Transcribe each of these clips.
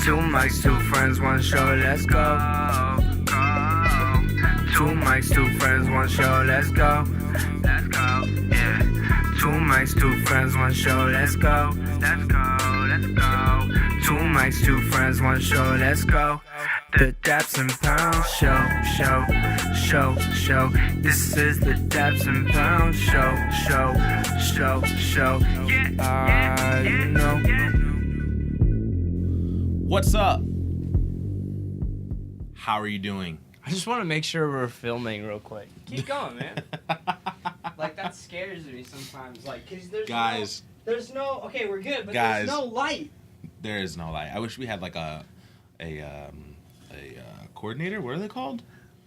Two mics, two friends, one show, let's go. Two mics, two friends, one show, let's go. Let's go, yeah. Two mics, two friends, one show, let's go. Let's go, let's go. Two mics, two friends, one show, let's go. The Daps and Pounds show. This is the Daps and Pounds show. Yeah, you know. What's up? How are you doing? I just want to make sure we're filming real quick. Keep going, man. Like, that scares me sometimes. Like, because there's no, okay, we're good, but guys, there's no light. There is no light. I wish we had like a coordinator. What are they called?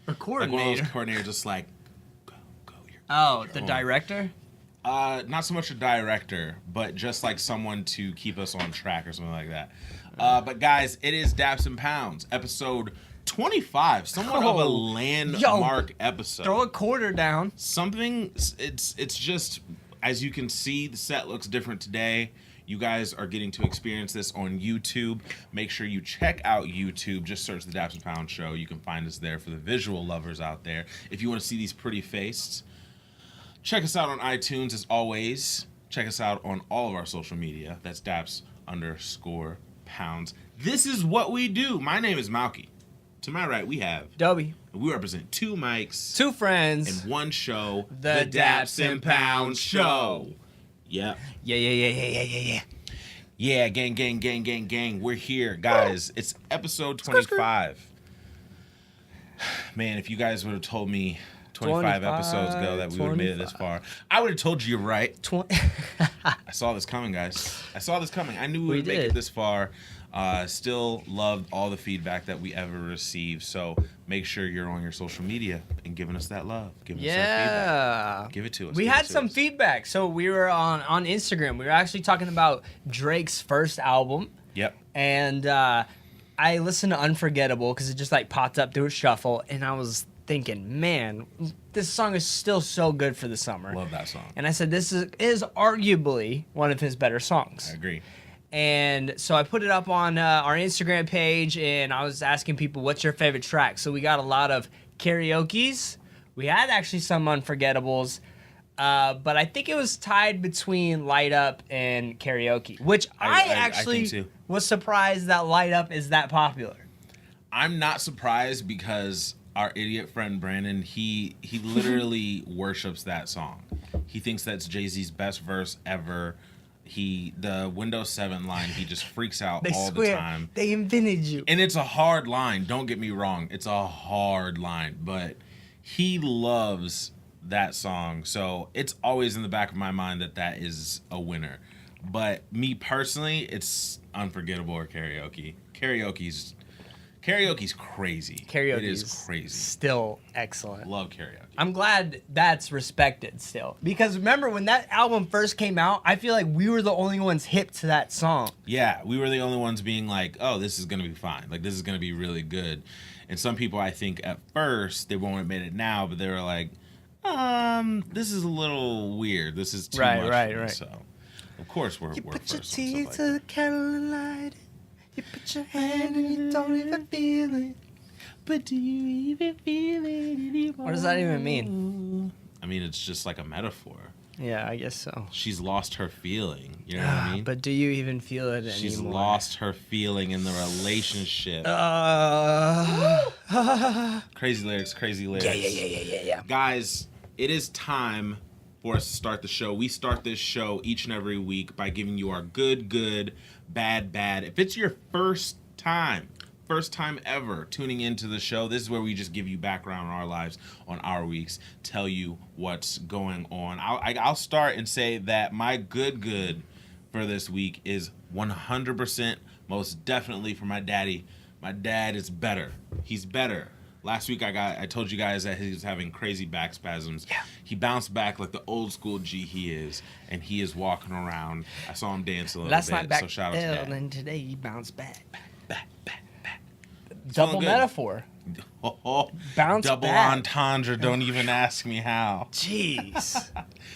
A coordinator. Like one of those coordinators, just like go. The director. Not so much a director, but just like someone to keep us on track or something like that. But guys, it is Daps and Pounds, episode 25. Somewhat of a landmark episode. Throw a quarter down. It's just, as you can see, the set looks different today. You guys are getting to experience this on YouTube. Make sure you check out YouTube. Just search the Daps and Pounds show. You can find us there for the visual lovers out there. If you want to see these pretty faces, check us out on iTunes as always. Check us out on all of our social media. That's Daps_Pounds. This is what we do. My name is Malky. To my right, we have Dobby. We represent two mics, two friends, and one show. The Daps and Pounds show. Yep. Yeah. Yeah, gang. We're here, guys. It's episode 25. Man, if you guys would have told me 25 episodes ago that we would have made it this far, I would have told you you're right. I saw this coming, guys. I knew we would make it this far. Still loved all the feedback that we ever received. So make sure you're on your social media and giving us that love. Giving us that feedback. Give it to us. We had some feedback. So we were on Instagram. We were actually talking about Drake's first album. Yep. And I listened to Unforgettable because it just like popped up through a shuffle. And I was thinking, man, this song is still so good for the summer. Love that song. And I said, this is arguably one of his better songs. I agree. And so I put it up on our Instagram page, and I was asking people, what's your favorite track? So we got a lot of karaokes. We had actually some unforgettables, but I think it was tied between Light Up and Karaoke, which I actually was surprised that Light Up is that popular. I'm not surprised because our idiot friend Brandon, he literally worships that song. He thinks that's Jay-Z's best verse ever. The Windows 7 line, he just freaks out all the time. They invented you. And it's a hard line. Don't get me wrong. It's a hard line. But he loves that song. So it's always in the back of my mind that is a winner. But me personally, it's Unforgettable or Karaoke. Karaoke's crazy. Karaoke is crazy. Still excellent. Love karaoke. I'm glad that's respected still. Because remember when that album first came out, I feel like we were the only ones hip to that song. Yeah, we were the only ones being like, oh, this is going to be fine. Like, this is going to be really good. And some people, I think, at first, they won't admit it now, but they were like, this is a little weird. This is too much. Right. So, of course, we're put first. Your teeth to the candle and light it. You put your hand and you don't even feel it. But do you even feel it anymore? What does that even mean? I mean, it's just like a metaphor. Yeah, I guess so. She's lost her feeling. You know what I mean? But do you even feel it anymore? She's lost her feeling in the relationship. Crazy lyrics. Yeah. Guys, it is time for us to start the show. We start this show each and every week by giving you our good, bad. If it's your first time ever tuning into the show, this is where we just give you background on our lives, on our weeks, tell you what's going on. I'll start and say that my good for this week is 100% most definitely for my daddy. My dad is better. He's better. Last week I told you guys that he was having crazy back spasms. Yeah. He bounced back like the old school G he is, and he is walking around. I saw him dance a little bit, so shout out to that. And today he bounced back. Back. Double metaphor. Bounce double back. entendre, don't even ask me how. Jeez.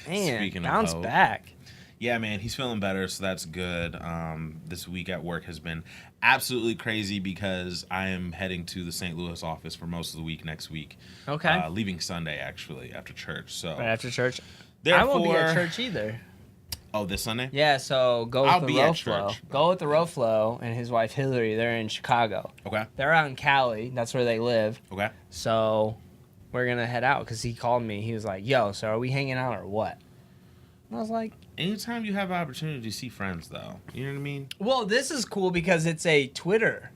Man, Speaking bounce of back. Yeah, man, he's feeling better, so that's good. This week at work has been absolutely crazy because I am heading to the St. Louis office for most of the week next week. Okay. Leaving Sunday, actually, after church. So Right after church. therefore, I won't be at church either. Oh, this Sunday? Yeah, so go with I'll the be at Roflo. church. Go with the Roflo and his wife Hillary. They're in Chicago. Okay. They're out in Cali. That's where they live. Okay. So we're going to head out because he called me. He was like, yo, so are we hanging out or what? And I was like... Anytime you have an opportunity to see friends, though. You know what I mean? Well, this is cool because it's a Twitter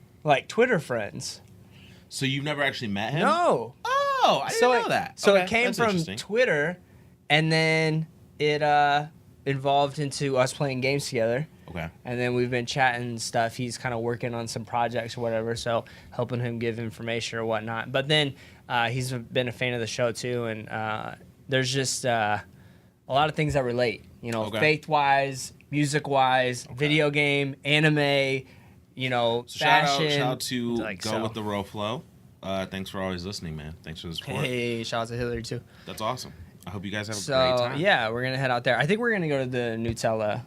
friends. So you've never actually met him? No. Oh, I didn't know that. So Okay, it came that's from interesting. Twitter, and then it evolved into us playing games together. Okay. And then we've been chatting and stuff. He's kind of working on some projects or whatever, so helping him give information or whatnot. But then he's been a fan of the show too, and there's just a lot of things that relate. You know, Okay. faith-wise, music-wise, video game, anime, you know, So fashion. shout out to like Go so. with the Roflo. Thanks for always listening, man. Thanks for the support. Hey, shout out to Hillary too. That's awesome. I hope you guys have a great So time. yeah, we're gonna head out there. I think we're gonna go to the Nutella.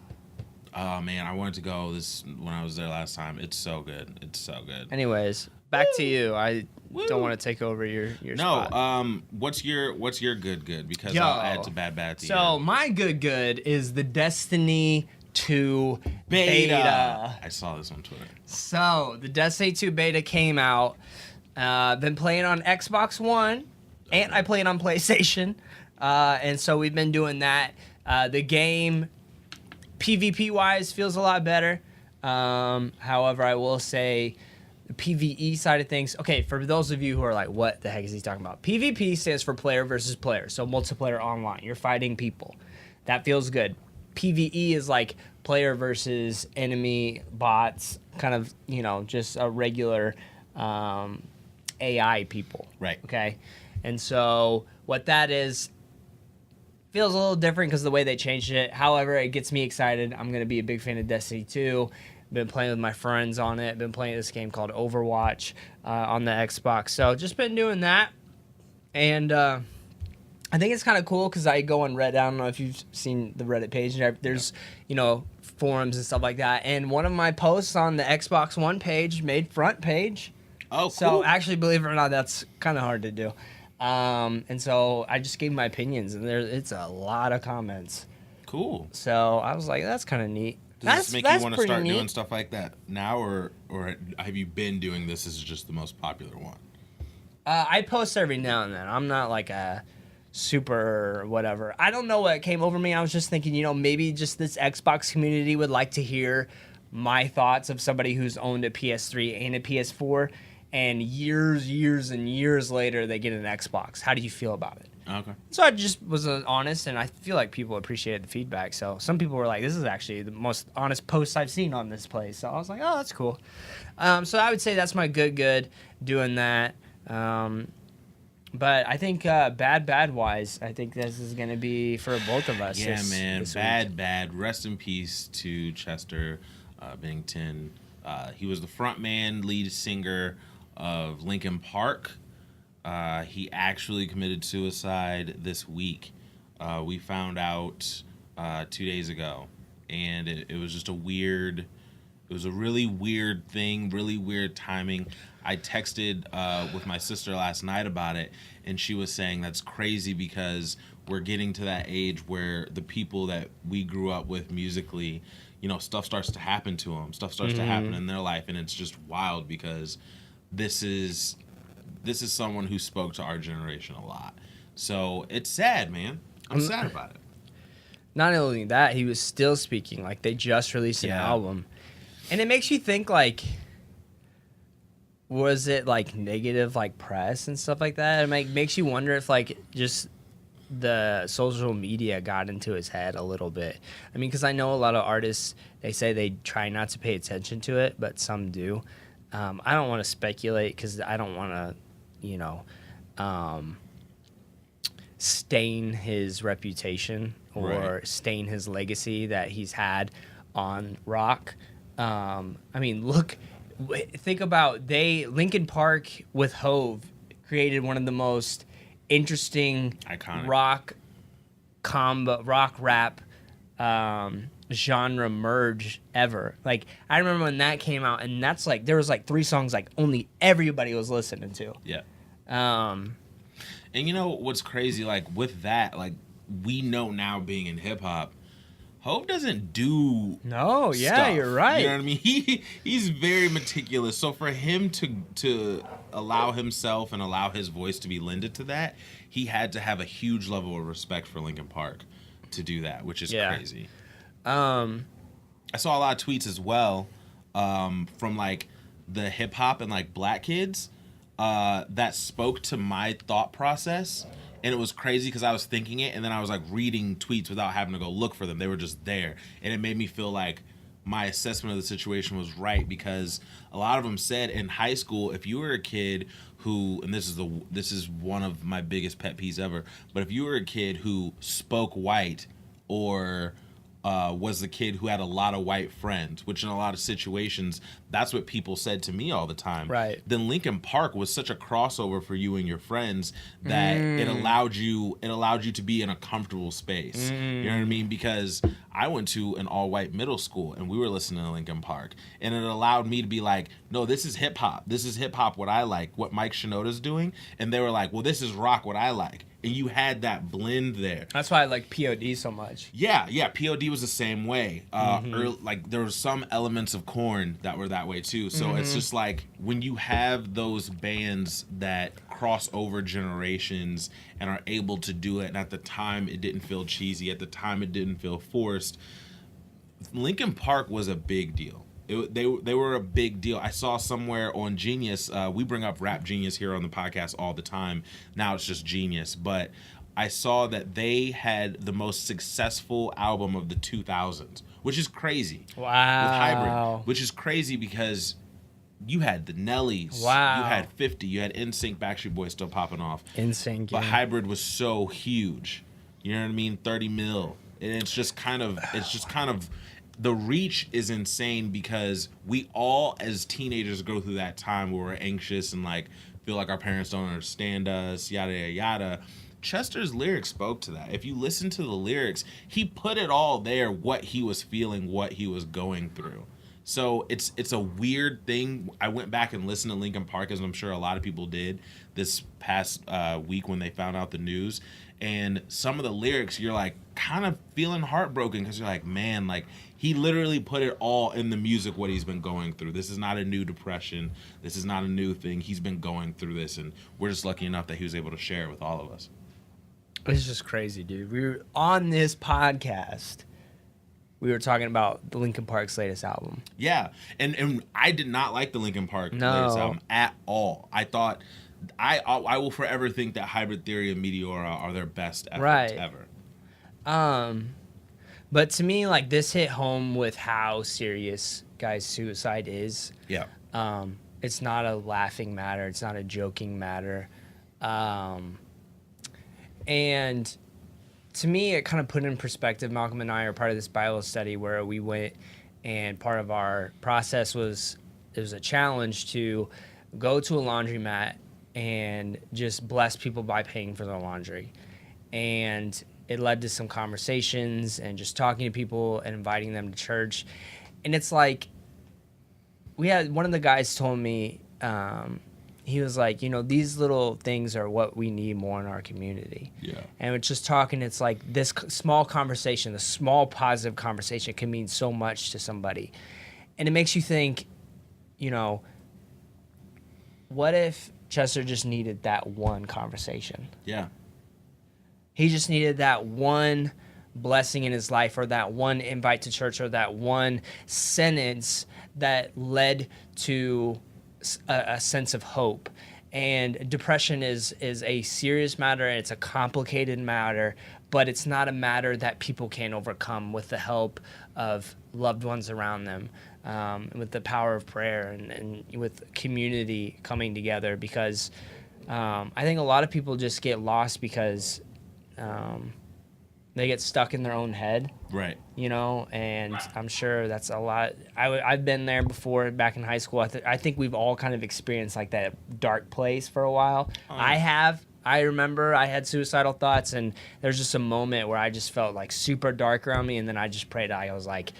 Oh man, I wanted to go this when I was there last time. It's so good. It's so good. Anyways, back to you. I Woo. don't want to take over your No, spot. what's your good because Yo. I'll add to bad at the So end. my good is the Destiny 2 beta. I saw this on Twitter. So the Destiny 2 beta came out. Been playing on Xbox One, and I played on PlayStation. And so we've been doing that. The game, PvP wise, feels a lot better. However, I will say the PvE side of things. Okay, for those of you who are like, what the heck is he talking about? PvP stands for player versus player, so multiplayer online. You're fighting people. That feels good. PvE is like player versus enemy bots, kind of, you know, just a regular AI people. Right. Okay. And so what that is feels a little different because of the way they changed it. However, it gets me excited. I'm going to be a big fan of Destiny 2. Been playing with my friends on it. Been playing this game called Overwatch on the Xbox. So just been doing that. And I think it's kind of cool because I go on Reddit. I don't know if you've seen the Reddit page. There's, you know, forums and stuff like that. And one of my posts on the Xbox One page made front page. Oh, cool. So actually, believe it or not, that's kind of hard to do. And so I just gave my opinions, and it's a lot of comments. Cool. So I was like, that's kind of neat. Does this make you want to start neat. doing stuff like that now, or have you been doing this as just the most popular one? I post every now and then. I'm not like a super whatever. I don't know what came over me. I was just thinking, you know, maybe just this Xbox community would like to hear my thoughts of somebody who's owned a PS3 and a PS4, and years and years later they get an Xbox. How do you feel about it? Okay. So I just was honest, and I feel like people appreciated the feedback. So some people were like, this is actually the most honest post I've seen on this place. So I was like, oh, that's cool. So I would say that's my good doing that. But I think bad wise, I think this is going to be for both of us. Yeah, this man. week. Bad. Rest in peace to Chester Bennington. He was the front man, lead singer of Linkin Park. He actually committed suicide this week. We found out 2 days ago, and it was just it was a really weird thing, really weird timing. I texted with my sister last night about it, and she was saying that's crazy because we're getting to that age where the people that we grew up with musically, you know, stuff starts to happen to them. Stuff starts to happen in their life, and it's just wild because this is someone who spoke to our generation a lot. So it's sad, man. I'm sad about it. Not only that, he was still speaking. Like, they just released an album. And it makes you think, like, was it, like, negative, like, press and stuff like that? It makes you wonder if, like, just the social media got into his head a little bit. I mean, because I know a lot of artists, they say they try not to pay attention to it, but some do. I don't want to speculate because I don't want to, you know, stain his reputation or stain his legacy that he's had on rock. I mean, think about Linkin Park with Hove created one of the most interesting Iconic rock rap genre merge ever. Like, I remember when that came out, and that's like, there was like 3 songs like only everybody was listening to. Yeah. Um, And you know what's crazy? Like, with that, like, we know now being in hip hop, Hope doesn't do no, yeah, stuff. you're right. You know what I mean? He's very meticulous. So for him to allow himself and allow his voice to be lended to that, he had to have a huge level of respect for Linkin Park to do that, which is crazy. I saw a lot of tweets as well from like the hip hop and like black kids that spoke to my thought process. And it was crazy because I was thinking it, and then I was like reading tweets without having to go look for them. They were just there. And it made me feel like my assessment of the situation was right, because a lot of them said in high school, if you were a kid who, and this is one of my biggest pet peeves ever, but if you were a kid who spoke white or was the kid who had a lot of white friends, which in a lot of situations, that's what people said to me all the time. Right. Then Linkin Park was such a crossover for you and your friends that it allowed you to be in a comfortable space. You know what I mean? Because I went to an all-white middle school and we were listening to Linkin Park, and it allowed me to be like, no, this is hip hop. This is hip hop what I like, what Mike Shinoda's doing. And they were like, well, this is rock what I like. And you had that blend there. That's why I like POD so much. Yeah. POD was the same way. Like there were some elements of Korn that were that way too. So it's just like when you have those bands that cross over generations and are able to do it, and at the time it didn't feel cheesy, at the time it didn't feel forced. Linkin Park was a big deal. They were a big deal. I saw somewhere on Genius, we bring up Rap Genius here on the podcast all the time. Now it's just Genius. But I saw that they had the most successful album of the 2000s, which is crazy. Wow. With Hybrid, which is crazy because you had the Nellies. Wow. You had 50. You had NSYNC, Backstreet Boys still popping off. NSYNC, But Hybrid was so huge. You know what I mean? 30 mil. And it's just kind of the reach is insane, because we all as teenagers go through that time where we're anxious and like feel like our parents don't understand us, yada yada yada. Chester's lyrics spoke to that. If you listen to the lyrics, he put it all there, what he was feeling, what he was going through. So it's a weird thing. I went back and listened to Linkin Park, as I'm sure a lot of people did this past week when they found out the news. And some of the lyrics, you're like kind of feeling heartbroken, because you're like, man, like he literally put it all in the music, what he's been going through. This is not a new depression. This is not a new thing. He's been going through this, and we're just lucky enough that he was able to share it with all of us. It's just crazy, dude. We were on this podcast. We were talking about the Linkin Park's latest album. Yeah, and I did not like the Linkin Park latest album at all. I thought I will forever think that Hybrid Theory and Meteora are their best efforts ever. But to me, like, this hit home with how serious guys' suicide is. Yeah. It's not a laughing matter. It's not a joking matter. And to me, it kind of put in perspective. Malcolm and I are part of this Bible study where we went, and part of our process was, it was a challenge to go to a laundromat and just bless people by paying for their laundry. And it led to some conversations and just talking to people and inviting them to church. And it's like, one of the guys told me, he was like, these little things are what we need more in our community. Yeah. And it's just talking, it's like this small conversation, the small positive conversation can mean so much to somebody. And it makes you think, what if Chester just needed that one conversation? Yeah. He just needed that one blessing in his life, or that one invite to church, or that one sentence that led to a sense of hope. And depression is a serious matter, and it's a complicated matter, but it's not a matter that people can't overcome with the help of loved ones around them, with the power of prayer and with community coming together. Because I think a lot of people just get lost because they get stuck in their own head. Right. And I'm sure that's a lot. I've been there before back in high school. I think we've all kind of experienced like that dark place for a while. I have. I remember I had suicidal thoughts, and there's just a moment where I just felt like super dark around me, and then I just prayed. I was like,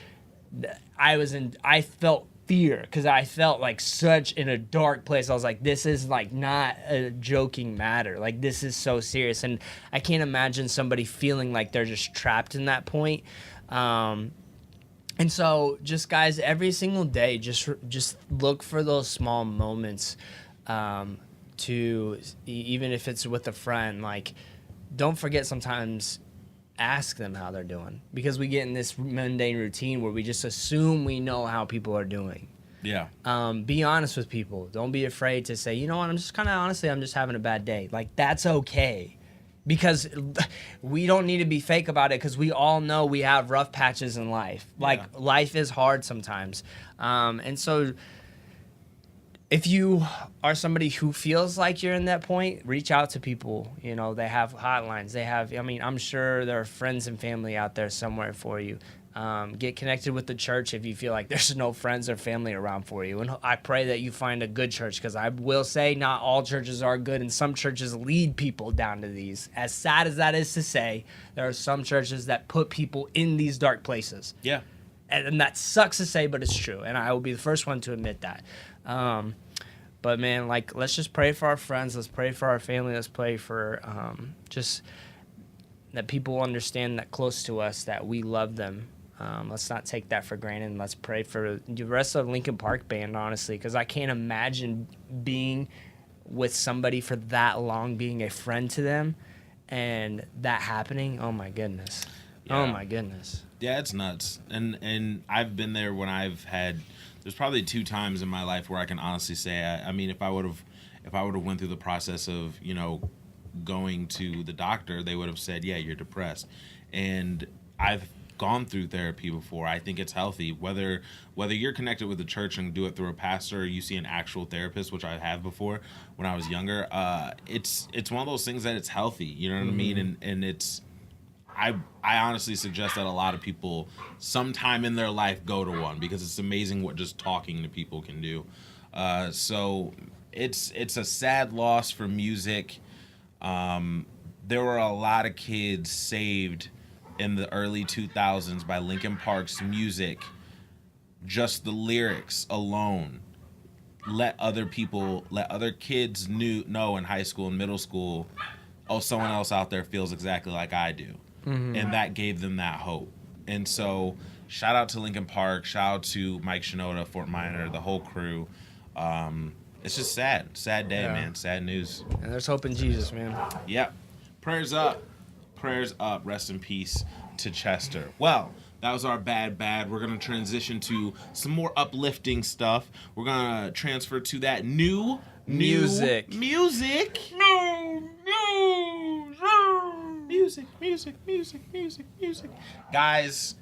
I felt fear because I felt like such in a dark place. I was like, this is like not a joking matter. Like, this is so serious, and I can't imagine somebody feeling like they're just trapped in that point. And so, just guys, every single day, just look for those small moments. To even if it's with a friend, like, don't forget sometimes ask them how they're doing, because we get in this mundane routine where we just assume we know how people are doing. Yeah. Be honest with people. Don't be afraid to say, you know what, I'm just having a bad day. Like, that's okay, because we don't need to be fake about it, because we all know we have rough patches in life. Like, life is hard sometimes. And so if you are somebody who feels like you're in that point, reach out to people. You know, they have hotlines. I'm sure there are friends and family out there somewhere for you. Get connected with the church if you feel like there's no friends or family around for you. And I pray that you find a good church, because I will say not all churches are good, and some churches lead people down to these. As sad as that is to say, there are some churches that put people in these dark places. Yeah. And that sucks to say, but it's true. And I will be the first one to admit that. But man, like, let's just pray for our friends. Let's pray for our family. Let's pray for just that people understand that close to us, that we love them. Let's not take that for granted. And let's pray for the rest of the Linkin Park band, honestly, because I can't imagine being with somebody for that long, being a friend to them, and that happening. Oh my goodness. Yeah. Oh my goodness. Yeah, it's nuts. And I've been there when I've had. There's probably 2 times in my life where I can honestly say, I mean, if I would have went through the process of, you know, going to the doctor, they would have said, yeah, you're depressed. And I've gone through therapy before. I think it's healthy, whether you're connected with the church and do it through a pastor, or you see an actual therapist, which I have before when I was younger. It's one of those things that it's healthy. You know what I mean? And it's. I honestly suggest that a lot of people sometime in their life go to one, because it's amazing what just talking to people can do. So it's a sad loss for music. There were a lot of kids saved in the early 2000s by Linkin Park's music. Just the lyrics alone let other kids know in high school and middle school, oh, someone else out there feels exactly like I do. Mm-hmm. And that gave them that hope. And so shout out to Linkin Park, shout out to Mike Shinoda, Fort Minor, the whole crew. It's just sad day, man. Sad news. And there's hope in Jesus, man. Yep. Prayers up. Rest in peace to Chester. Well, that was our bad. We're going to transition to some more uplifting stuff. We're going to transfer to that new music. Music. Guys,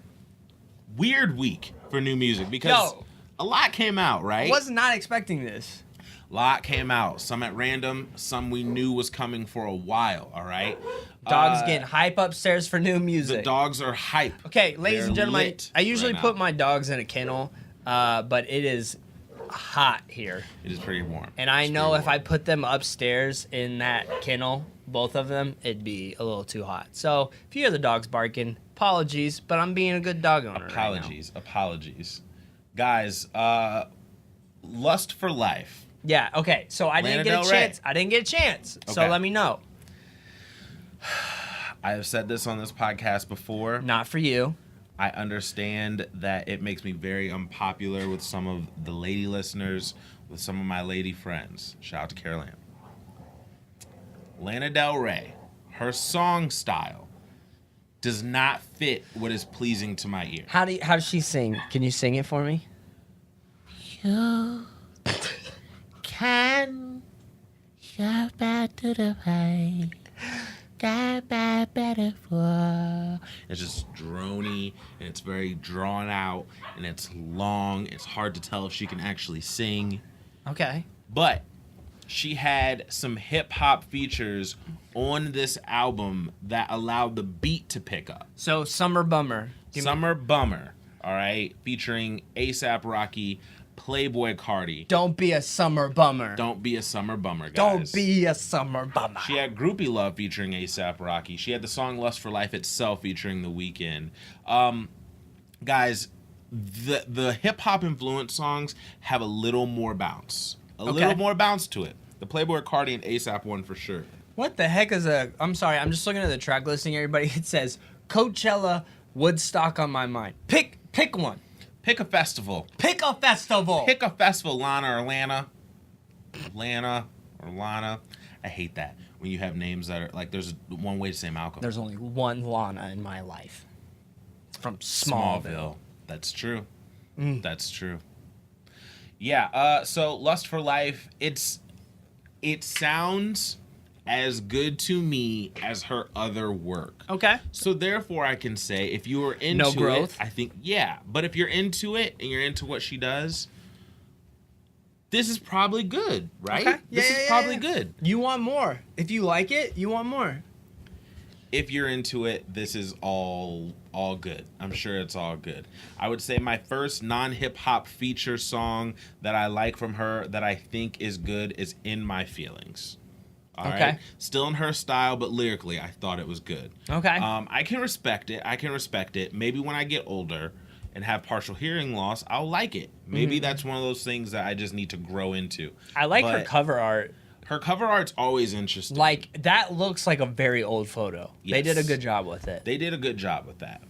weird week for new music, because a lot came out, right? I was not expecting this. A lot came out. Some at random, some we knew was coming for a while, all right? Dogs getting hype upstairs for new music. The dogs are hype. Okay, ladies and gentlemen, I usually put my dogs in a kennel, but it is hot here. It is pretty warm. And I know if I put them upstairs in that kennel, both of them, it'd be a little too hot. So if you hear the dogs barking, apologies, but I'm being a good dog owner. Apologies. Guys, Lust for Life. Yeah, okay. So I didn't get a chance. Okay. So let me know. I have said this on this podcast before. Not for you. I understand that it makes me very unpopular with some of the lady listeners, with some of my lady friends. Shout out to Carol Ann. Lana Del Rey, her song style does not fit what is pleasing to my ear. How does she sing? Can you sing it for me? You can go back to the way. Got back better for. It's just drony, and it's very drawn out, and it's long. It's hard to tell if she can actually sing. Okay. But she had some hip-hop features on this album that allowed the beat to pick up. So, Summer Bummer. Summer Bummer, all right, featuring A$AP Rocky, Playboy Cardi. Don't be a summer bummer. Don't be a summer bummer, guys. Don't be a summer bummer. She had Groupie Love featuring A$AP Rocky. She had the song Lust for Life itself featuring The Weeknd. Guys, the hip-hop influenced songs have a little more bounce. A little more bounce to it. The Playboy Cardi and A$AP one for sure. What the heck is I'm sorry, I'm just looking at the track listing, everybody. It says Coachella, Woodstock on my mind. Pick one. Pick a festival. Pick a festival. Pick a festival, Lana or Lana. Lana or Lana. I hate that when you have names that are like, there's one way to say Malcolm. There's only one Lana in my life. It's from Smallville. That's true. That's true. Yeah, so Lust for Life, it sounds as good to me as her other work. Okay. So therefore I can say if you are into No growth? it, I think, yeah. But if you're into it and you're into what she does, this is probably good, right? Okay. This is probably good. You want more. If you like it, you want more. If you're into it, this is all good. I'm sure it's all good. I would say my first non-hip-hop feature song that I like from her that I think is good is In My Feelings. All right? Still in her style, but lyrically, I thought it was good. Okay. I can respect it. Maybe when I get older and have partial hearing loss, I'll like it. Maybe that's one of those things that I just need to grow into. I like her cover art. Her cover art's always interesting. Like, that looks like a very old photo. Yes. They did a good job with it. They did a good job with that.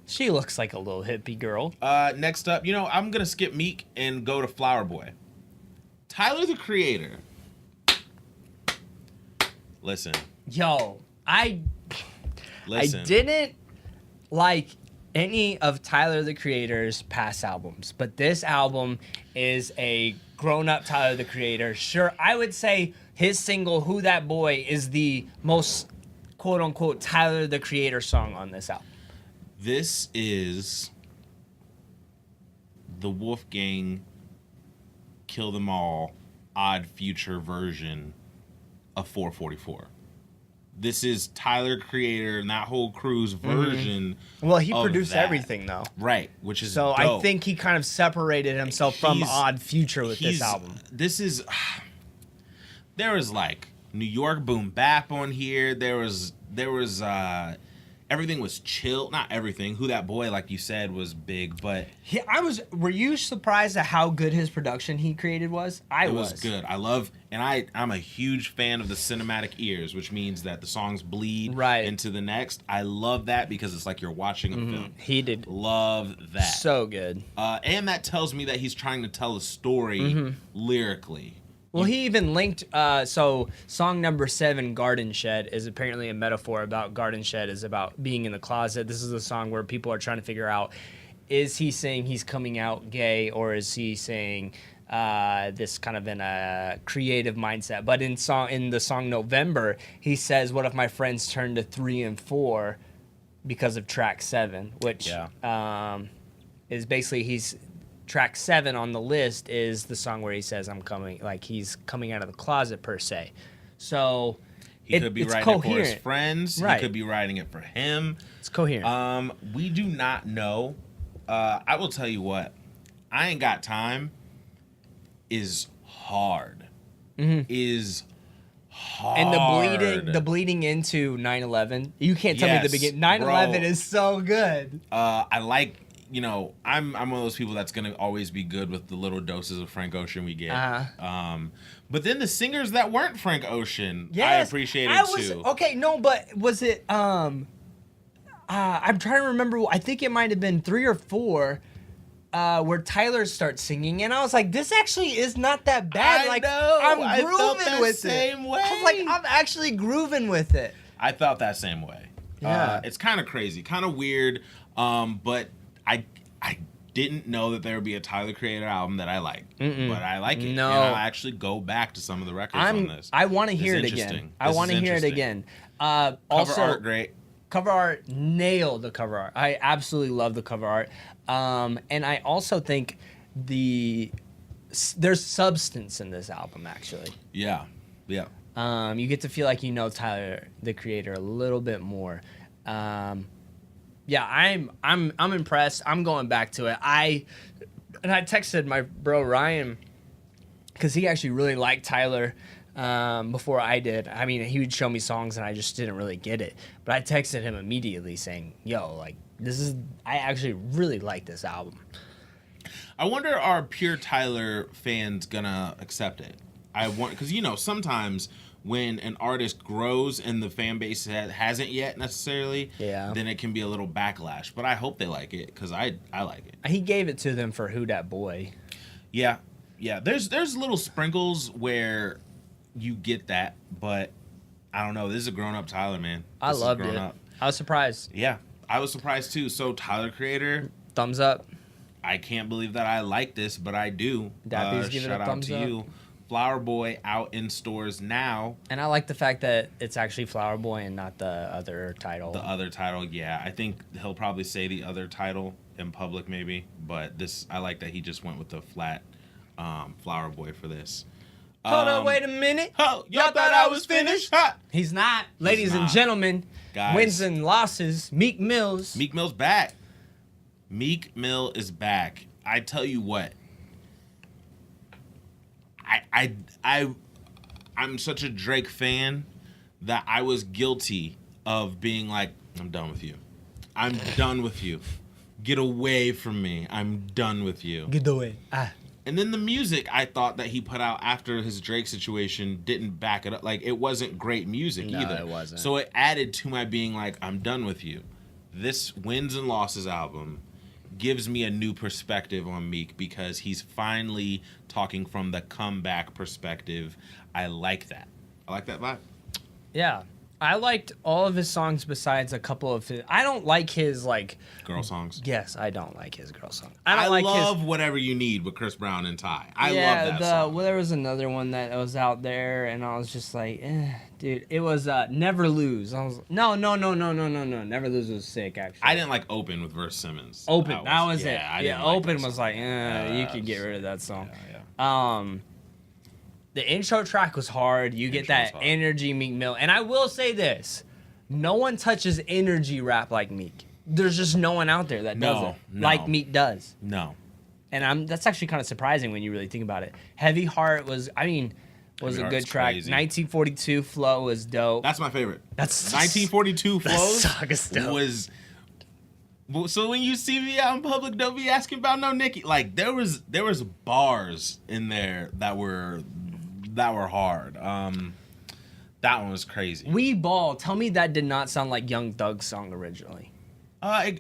She looks like a little hippie girl. Next up, I'm going to skip Meek and go to Flower Boy. Tyler, the Creator. Listen. Yo, I Listen. I didn't like any of Tyler, the Creator's past albums, but this album is a grown-up Tyler, the Creator. Sure, I would say his single, Who That Boy, is the most quote-unquote Tyler, the Creator song on this album. This is the Wolfgang Kill Them All Odd Future version of 444. This is Tyler, Creator, and that whole crew's version. Well, he of produced that. everything, though. Right, which is So dope. I think he kind of separated himself from He's- Odd Future with this album. This is there was like New York boom bap on here. There was everything was chill. Not everything. Who That Boy, like you said, was big, but Were you surprised at how good his production he created was? it was good. I'm a huge fan of the cinematic ears, which means that the songs bleed Right. into the next. I love that because it's like you're watching a film. He did Love that. so good. And that tells me that he's trying to tell a story lyrically. Well, he even linked, so song number 7, Garden Shed, is apparently a metaphor about Garden Shed is about being in the closet. This is a song where people are trying to figure out, is he saying he's coming out gay, or is he saying this kind of in a creative mindset? But in the song November, he says, what if my friends turn to 3 and 4 because of track 7, which is basically track 7 on the list is the song where he says I'm coming, like he's coming out of the closet per se. So He could be it's writing coherent. it for his friends. Right. He could be writing it for him. It's coherent. We do not know. I will tell you what. I Ain't Got Time is hard. Is hard. And the bleeding into 9/11. You can't tell me the Yes, beginning. 9/11 bro. is so good. I like. I'm one of those people that's gonna always be good with the little doses of Frank Ocean we get. But then the singers that weren't Frank Ocean, I appreciated too. Okay, no, but was it I'm trying to remember. I think it might have been 3 or 4 where Tyler starts singing, and I was like, this actually is not that bad. I like know. I'm I felt grooving that with same it. way. I was like, I'm actually grooving with it. I felt that same way. Yeah. It's kind of crazy, kind of weird, but I didn't know that there would be a Tyler Creator album that I liked, but I like it. No. And I'll actually go back to some of the records on this. I want to It's hear it interesting. again. I This want to is hear it interesting. again. Cover Also, art, great. cover art, nailed the cover art. I absolutely love the cover art. And I also think there's substance in this album, actually. Yeah. You get to feel like you know Tyler, the Creator, a little bit more. Yeah, I'm impressed. I'm going back to it. And I texted my bro Ryan because he actually really liked Tyler before I did. I mean, he would show me songs and I just didn't really get it. But I texted him immediately saying, yo, like, I actually really like this album. I wonder, are pure Tyler fans gonna accept it? Because, you know, sometimes when an artist grows and the fan base hasn't yet necessarily, then it can be a little backlash. But I hope they like it, because I like it. He gave it to them for Who Dat Boy. Yeah. There's little sprinkles where you get that, but I don't know. This is a grown-up Tyler, man. I loved it. I was surprised. Yeah, I was surprised too. So Tyler, creator, thumbs up. I can't believe that I like this, but I do. Dappy's giving it a thumbs up. Shout out to you. Flower Boy out in stores now. And I like the fact that it's actually Flower Boy and not the other title. The other title, yeah. I think he'll probably say the other title in public maybe, but I like that he just went with the flat Flower Boy for this. Hold on, wait a minute. Oh, y'all thought I was finished? Ha! He's not. Ladies and gentlemen, guys, wins and losses, Meek Mill's. Meek Mill's back. Meek Mill is back. I tell you what. I'm such a Drake fan that I was guilty of being like, I'm done with you. I'm done with you. Get away from me. I'm done with you. Get away. And then the music I thought that he put out after his Drake situation didn't back it up. Like, it wasn't great music either. No, it wasn't. So it added to my being like, I'm done with you. This Wins and Losses album gives me a new perspective on Meek because he's finally talking from the comeback perspective. I like that. I like that vibe. Yeah. I liked all of his songs besides a couple of his... I don't like his, like... Girl songs? Yes, I don't like his girl song. I love Whatever You Need with Chris Brown and Ty. I love that song. Well, there was another one that was out there, and I was just like, dude. It was Never Lose. I was no. Never Lose was sick, actually. I didn't like Open with Verse Simmons. Open, that was it. Yeah, Open was like, you could get rid of that song. Yeah. The intro track was hard. You get that energy, Meek Mill. And I will say this. No one touches energy rap like Meek. There's just no one out there that does it like Meek does. No. And that's actually kind of surprising when you really think about it. Heavy Heart was a good track. Crazy. 1942 Flow was dope. That's my favorite. That's 1942 Flows that song is dope. was... So when you see me out in public, don't be asking about no Nicki. Like, there was bars in there that were hard. That one was crazy. We Ball. Tell me that did not sound like Young Thug's song originally. I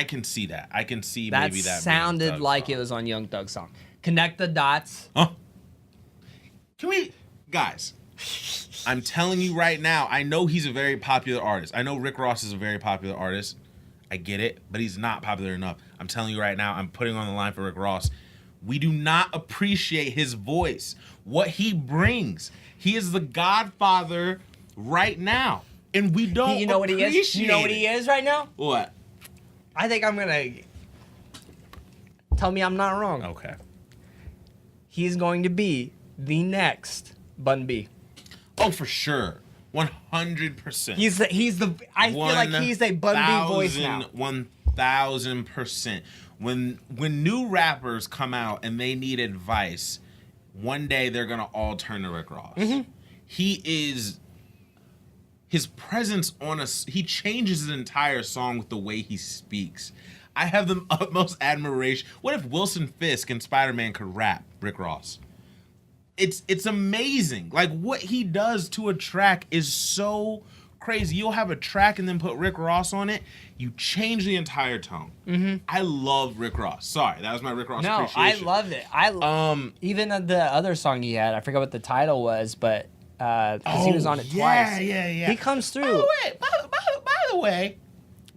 can see that. I can see maybe that sounded like it was on Young Thug's song. Connect the Dots. Huh? Can we, guys? I'm telling you right now. I know he's a very popular artist. I know Rick Ross is a very popular artist. I get it, but he's not popular enough. I'm telling you right now. I'm putting on the line for Rick Ross. We do not appreciate his voice, what he brings. He is the godfather right now, and we don't You know what he is? You know what he is right now? What? I think I'm going to... Tell me I'm not wrong. Okay. He's going to be the next Bun B. Oh, for sure. 100%. I feel like he's a Bun B voice now. 1,000%. When new rappers come out and they need advice, one day they're gonna all turn to Rick Ross. Mm-hmm. His presence on he changes his entire song with the way he speaks. I have the utmost admiration. What if Wilson Fisk and Spider-Man could rap Rick Ross? It's amazing. Like, what he does to a track is so crazy. You'll have a track and then put Rick Ross on it. You change the entire tone. Mm-hmm. I love Rick Ross. Sorry, that was my Rick Ross appreciation. I loved it. Even the other song he had, I forgot what the title was, but because he was on it twice. Yeah. He comes through. Oh, wait, by the way,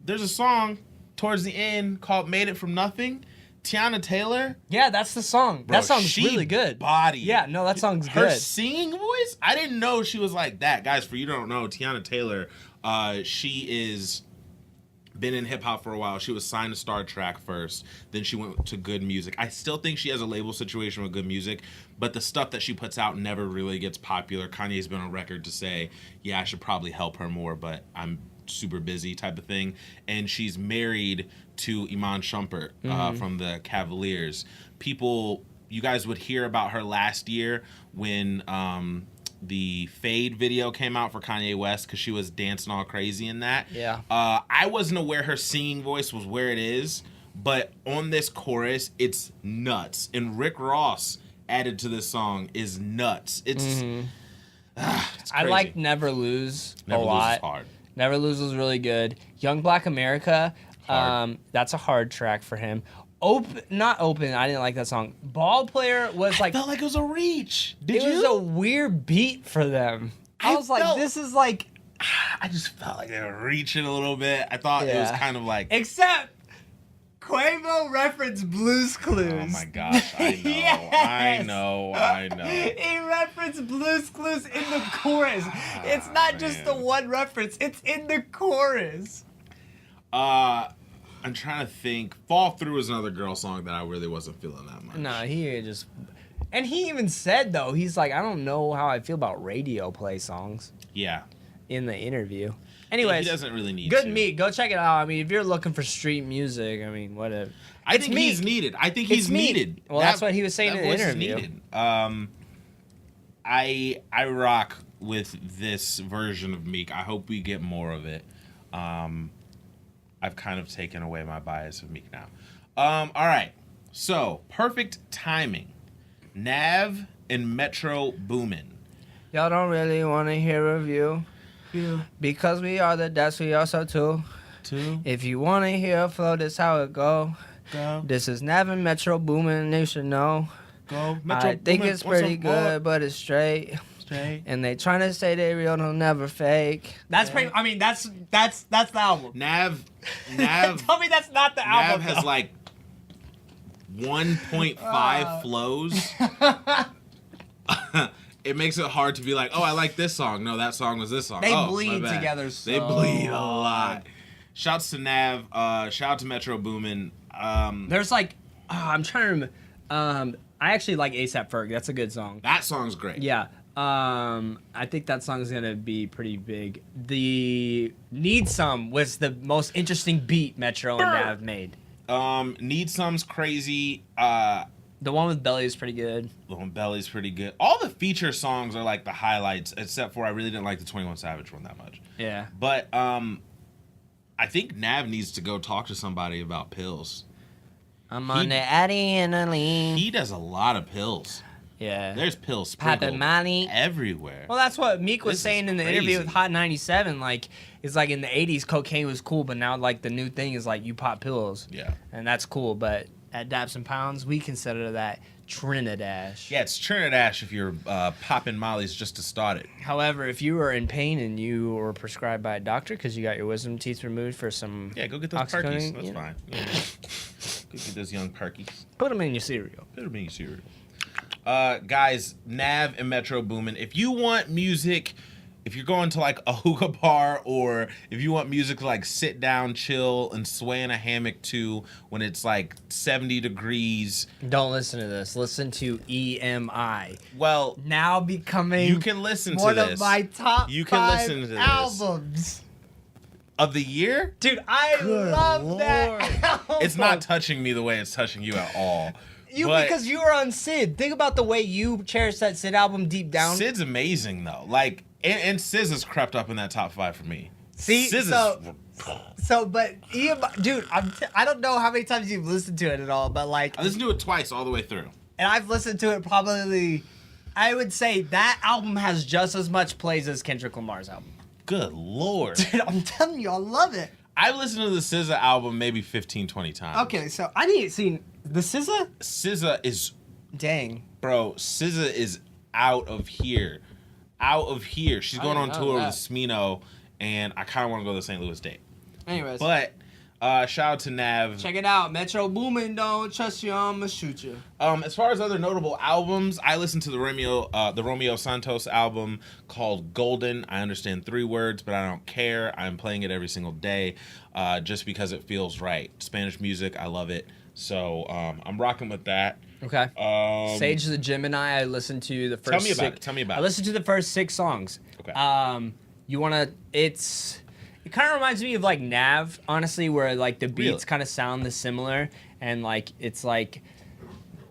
there's a song towards the end called "Made It From Nothing." Tiana Taylor. Yeah, that's the song. Bro, that song's really good. Body. Yeah, no, that song's Her good. singing voice, I didn't know she was like that. Guys, for you don't know, Tiana Taylor, she is been in hip hop for a while. She was signed to Star Trek first, then she went to Good Music. I still think she has a label situation with Good Music, but the stuff that she puts out never really gets popular. Kanye's been on record to say, yeah, I should probably help her more, but I'm super busy type of thing. And she's married to Iman Shumpert from the Cavaliers. You guys would hear about her last year when the Fade video came out for Kanye West because she was dancing all crazy in that. Yeah. I wasn't aware her singing voice was where it is, but on this chorus, it's nuts. And Rick Ross added to this song is nuts. It's I like Never Lose Never a Lose lot. is hard. Never Lose was really good. Young Black America, Hard. that's a hard track for him. Not Open, I didn't like that song. Ball Player was like, Felt like it was a reach. Did it you? was a weird beat for them. I was like, this is like, I just felt like they were reaching a little bit. I thought it was Yeah. kind of like, except Quavo referenced Blue's Clues. oh my gosh, I know, Yes. I know. He referenced Blue's Clues in the chorus. It's not just the man. one reference, it's in the chorus. I'm trying to think. Fall Through is another girl song that I really wasn't feeling that much. No, he just... And he even said, though, he's like, I don't know how I feel about radio play songs Yeah. in the interview. Anyways, He doesn't really need good to. Meek. Go check it out. I mean, if you're looking for street music, I mean, whatever. I It's think Meek. he's needed. I think It's he's Meek. needed. Well, that's what he was saying that in the voice is interview. needed. I rock with this version of Meek. I hope we get more of it. I've kind of taken away my bias of Meek now. All right. So, perfect timing. Nav and Metro Boomin. Y'all don't really want to hear a review. Because we are the Daps, we also too. If you want to hear a flow, this how it go. This is Nav and Metro Boomin, you should know. Metro I think Boomin, it's what's pretty up, good, but it's straight. And they trying to say they real, don't never fake. That's pretty. I mean, that's the album. Nav Tell me that's not the Nav album. has though. like 1.5 flows. It makes it hard to be like, oh, I like this song. No, that song was this song. They oh, bleed my bad. together They so bleed a hard. lot. Shouts to Nav. Shout out to Metro Boomin. There's like, I'm trying to remember. I actually like ASAP Ferg. That's a good song. That song's great. Yeah. I think that song's gonna be pretty big. The Need Some was the most interesting beat Metro and Nav made. Need Some's crazy. The one with Belly is pretty good. Lone Belly's pretty good. All the feature songs are like the highlights, except for I really didn't like the 21 Savage one that much. Yeah. But I think Nav needs to go talk to somebody about pills. I'm on the Addy and a lean. He does a lot of pills. Yeah. There's pills Papa sprinkled Molly. everywhere. Well, that's what Meek was This is saying in the crazy. interview with Hot 97. Like, it's like in the 80s, cocaine was cool, but now, like, the new thing is, like, you pop pills. Yeah. And that's cool, but at Daps and Pounds, we consider that Trinidad. Yeah, it's Trinidad if you're popping mollies just to start it. However, if you were in pain and you were prescribed by a doctor because you got your wisdom teeth removed for some... Yeah, go get those Oxycontin, perkies. That's you know. fine. Yeah. Go get those young perkies. Put them in your cereal. Put them in your cereal. Guys, Nav and Metro Boomin. If you want music, if you're going to like a hookah bar, or if you want music to like sit down, chill, and sway in a hammock to when it's like 70 degrees. Don't listen to this. Listen to EMI. Well, Now becoming you can listen to one this. of my top You can 5 listen to this. albums. Of the year, Dude, I love that album. it's not touching me the way it's touching you at all. But Because you were on Sid. Think about the way you cherish that Sid album deep down. Sid's amazing though. Like, and Sis has crept up in that top 5 for me. See, Sis but EMI, dude, I don't know how many times you've listened to it at all, but like, I listened to it twice all the way through. and I've listened to it probably. I would say that album has just as much plays as Kendrick Lamar's album. Good lord. Dude, I'm telling you, I love it. I've listened to the SZA album maybe 15, 20 times. Okay, so I need to see the SZA. SZA is, Dang. bro, SZA is out of here. Out of here. She's going on didn't know tour that. with Smino, and I kind of want to go to the St. Louis date. Anyways, But shout out to Nav. check it out. Metro Boomin, don't trust you, I'ma shoot you. As far as other notable albums, I listened to the Romeo Santos album called Golden. I understand 3 words, but I don't care. I'm playing it every single day, just because it feels right. Spanish music, I love it. So I'm rocking with that. Okay. Sage the Gemini. I listened to the first. Tell me about it. I listened to the first 6 songs. Okay. You wanna? It's It kind of reminds me of like Nav, honestly, where like the beats Really? kind of sound similar, and like it's like,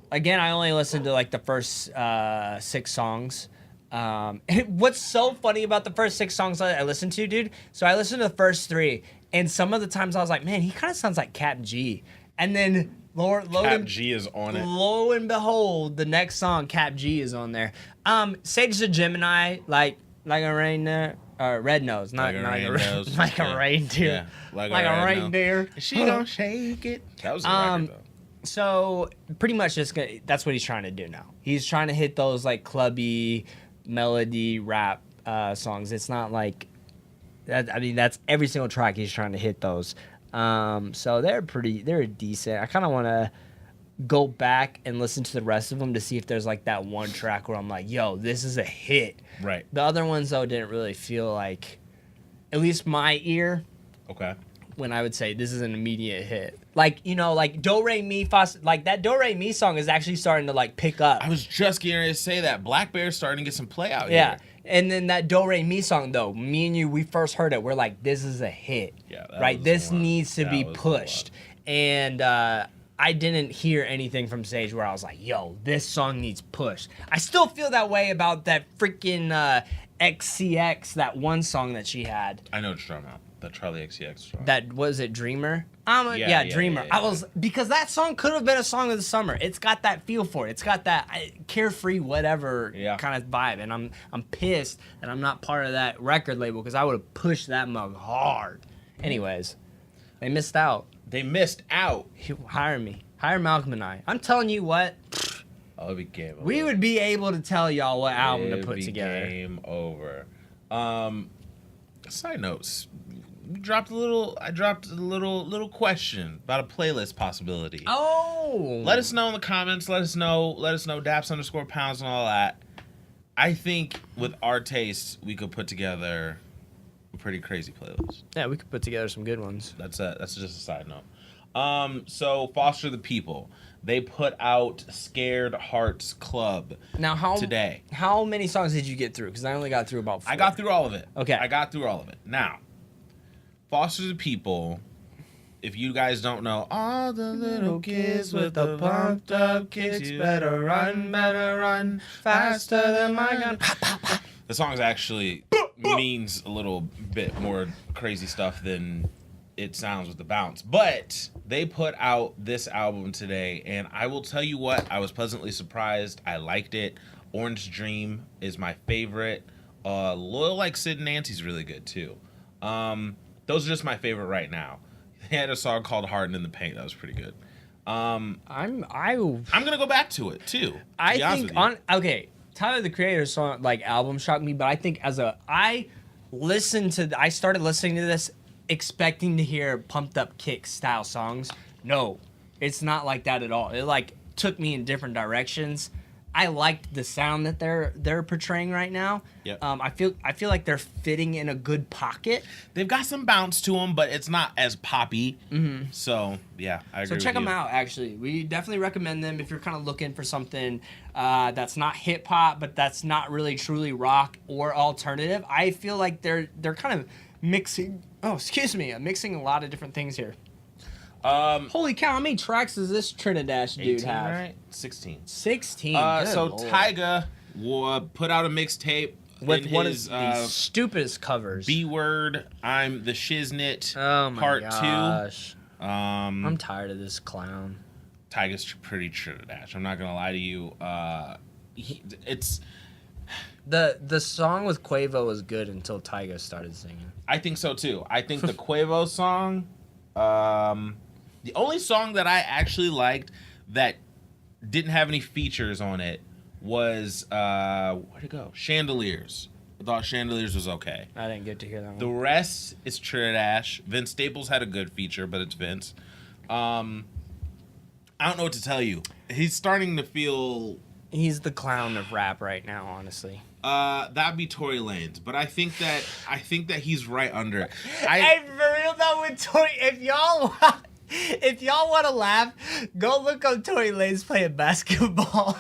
again, I only listened to like the first 6 songs. What's so funny about the first 6 songs I listened to, dude? So I listened to the first 3, and some of the times I was like, man, he kind of sounds like Cap G, and then Cap G is on it. lo and behold, the next song, Cap G, is on there. Sage the Gemini, like a reindeer, red nose, not Like a like reindeer. like a Yeah. reindeer, Yeah, like red a nose. reindeer. She don't shake it. That was a record, though. So pretty much that's what he's trying to do now. He's trying to hit those like clubby melody rap songs. It's not like that. I mean, that's every single track he's trying to hit those. So they're decent. I kind of want to go back and listen to the rest of them to see if there's like that one track where I'm like, yo, this is a hit. Right. The other ones though didn't really feel like, at least my ear, Okay. when I would say this is an immediate hit. Like, you know, like Do Re Mi Fa, like that Do Re Mi song is actually starting to like pick up. I was just getting ready to say that. Black Bear's starting to get some play out Yeah. here. And then that Do Re Mi song though, me and you, we first heard it, we're like, this is a hit. Yeah, that right? was This the one. needs to That be was the pushed. And I didn't hear anything from Sage where I was like, yo, this song needs pushed. I still feel that way about that freaking XCX, that one song that she had. I know what you're talking about. That Charlie XCX song. That was it, Dreamer. Yeah, Dreamer. yeah. I was, because that song could have been a song of the summer. It's got that feel for it. It's got that carefree whatever kind of vibe, and I'm pissed that I'm not part of that record label because I would have pushed that mug hard. Anyways, they missed out. They missed out. Hire me. Hire Malcolm and I. I'm telling you what, Oh, it became over. we would be able to tell y'all what album to It put together. Game over. Side notes. I dropped a little question about a playlist possibility. Oh. Let us know in the comments. Let us know Daps_pounds and all that. I think with our taste, we could put together a pretty crazy playlist. Yeah, we could put together some good ones. That's just a side note. So Foster the People, they put out Scared Hearts Club Now, today. How many songs did you get through? Because I only got through about 4. I got through all of it. Okay. I got through all of it. Now, Foster the People, if you guys don't know, all the little kids with the pumped up kicks, you better run faster than my gun. The song actually means a little bit more crazy stuff than it sounds with the bounce. But they put out this album today, and I will tell you what, I was pleasantly surprised. I liked it. Orange Dream is my favorite. Loyal Like Sid and Nancy's really good too. Those are just my favorite right now. They had a song called Hardened in the Paint. That was pretty good. I'm gonna go back to it too. I think Tyler the Creator's song like album shocked me, but I think I started listening to this expecting to hear pumped up kick style songs. No, it's not like that at all. It like took me in different directions. I liked the sound that they're portraying right now. Yep. I feel like they're fitting in a good pocket. They've got some bounce to them, but it's not as poppy. Mm-hmm. So yeah, I agree. So check with you. them out. Actually, we definitely recommend them if you're kind of looking for something that's not hip hop, but that's not really truly rock or alternative. I feel like they're kind of mixing. Oh, excuse me, I'm mixing a lot of different things here. Holy cow! How many tracks does this Trinidad dude 18, have? right? 16. 16. So Lord. Tyga put out a mixtape with in one his of the stupidest covers. B Word, I'm the Shiznit Oh my Part gosh. 2. I'm tired of this clown. Tyga's pretty Trinidad. I'm not gonna lie to you. It's. The song with Quavo was good until Tyga started singing. I think so too. I think the Quavo song, the only song that I actually liked that didn't have any features on it was where'd it go? Chandeliers. I thought Chandeliers was okay. I didn't get to hear that one. The rest is Trinidad. Vince Staples had a good feature, but it's Vince. I don't know what to tell you. He's starting to feel. He's the clown of rap right now, honestly. That'd be Tory Lanez, but I think that he's right under it. Hey, for real though, with Tory, if y'all want to laugh, go look up Tory Lanez playing basketball.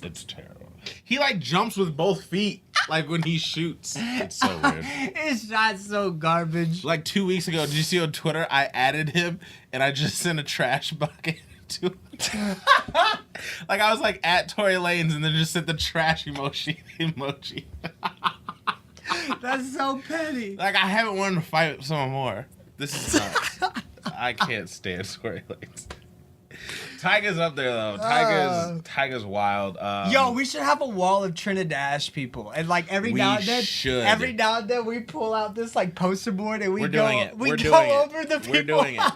It's terrible. He like jumps with both feet. Like when he shoots. It's so weird. His shot's so garbage. Like 2 weeks ago, did you see on Twitter? I added him and I just sent a trash bucket to him. Like I was like at Tory Lanez and then just sent the trash emoji. That's so petty. Like I haven't wanted to fight with someone more. This is nuts. I can't stand Tory Lanez. Tyga's up there though. Tyga's wild. Yo, we should have a wall of Trinidad people, and like every now and then we pull out this like poster board and we go over the people. We're doing it.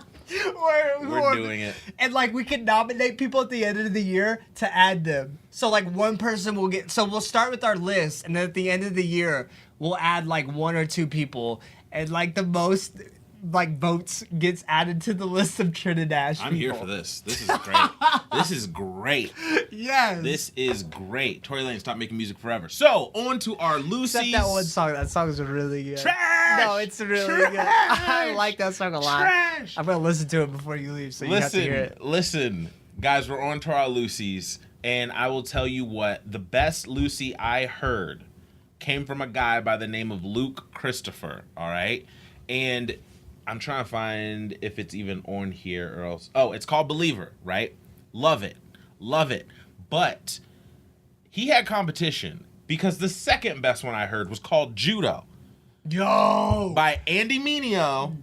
We're doing it. And like we can nominate people at the end of the year to add them. So like one person will get. So we'll start with our list, and then at the end of the year we'll add like 1 or 2 people, and like the most like votes gets added to the list of Trinidad people. I'm here for this. This is great. This is great. Yes. This is great. Tory Lanez, stop making music forever. So, on to our Lucy's. Except that one song. That song is really good. Trash! No, it's really good. I like that song a lot. Trash! I'm going to listen to it before you leave, so you have to hear it. Listen, guys, we're on to our Lucy's, and I will tell you what, the best Lucy I heard came from a guy by the name of Luke Christopher, all right? And I'm trying to find if it's even on here or else. Oh, it's called Believer, right? Love it. Love it. But he had competition because the second best one I heard was called Judo. Yo! By Andy Mineo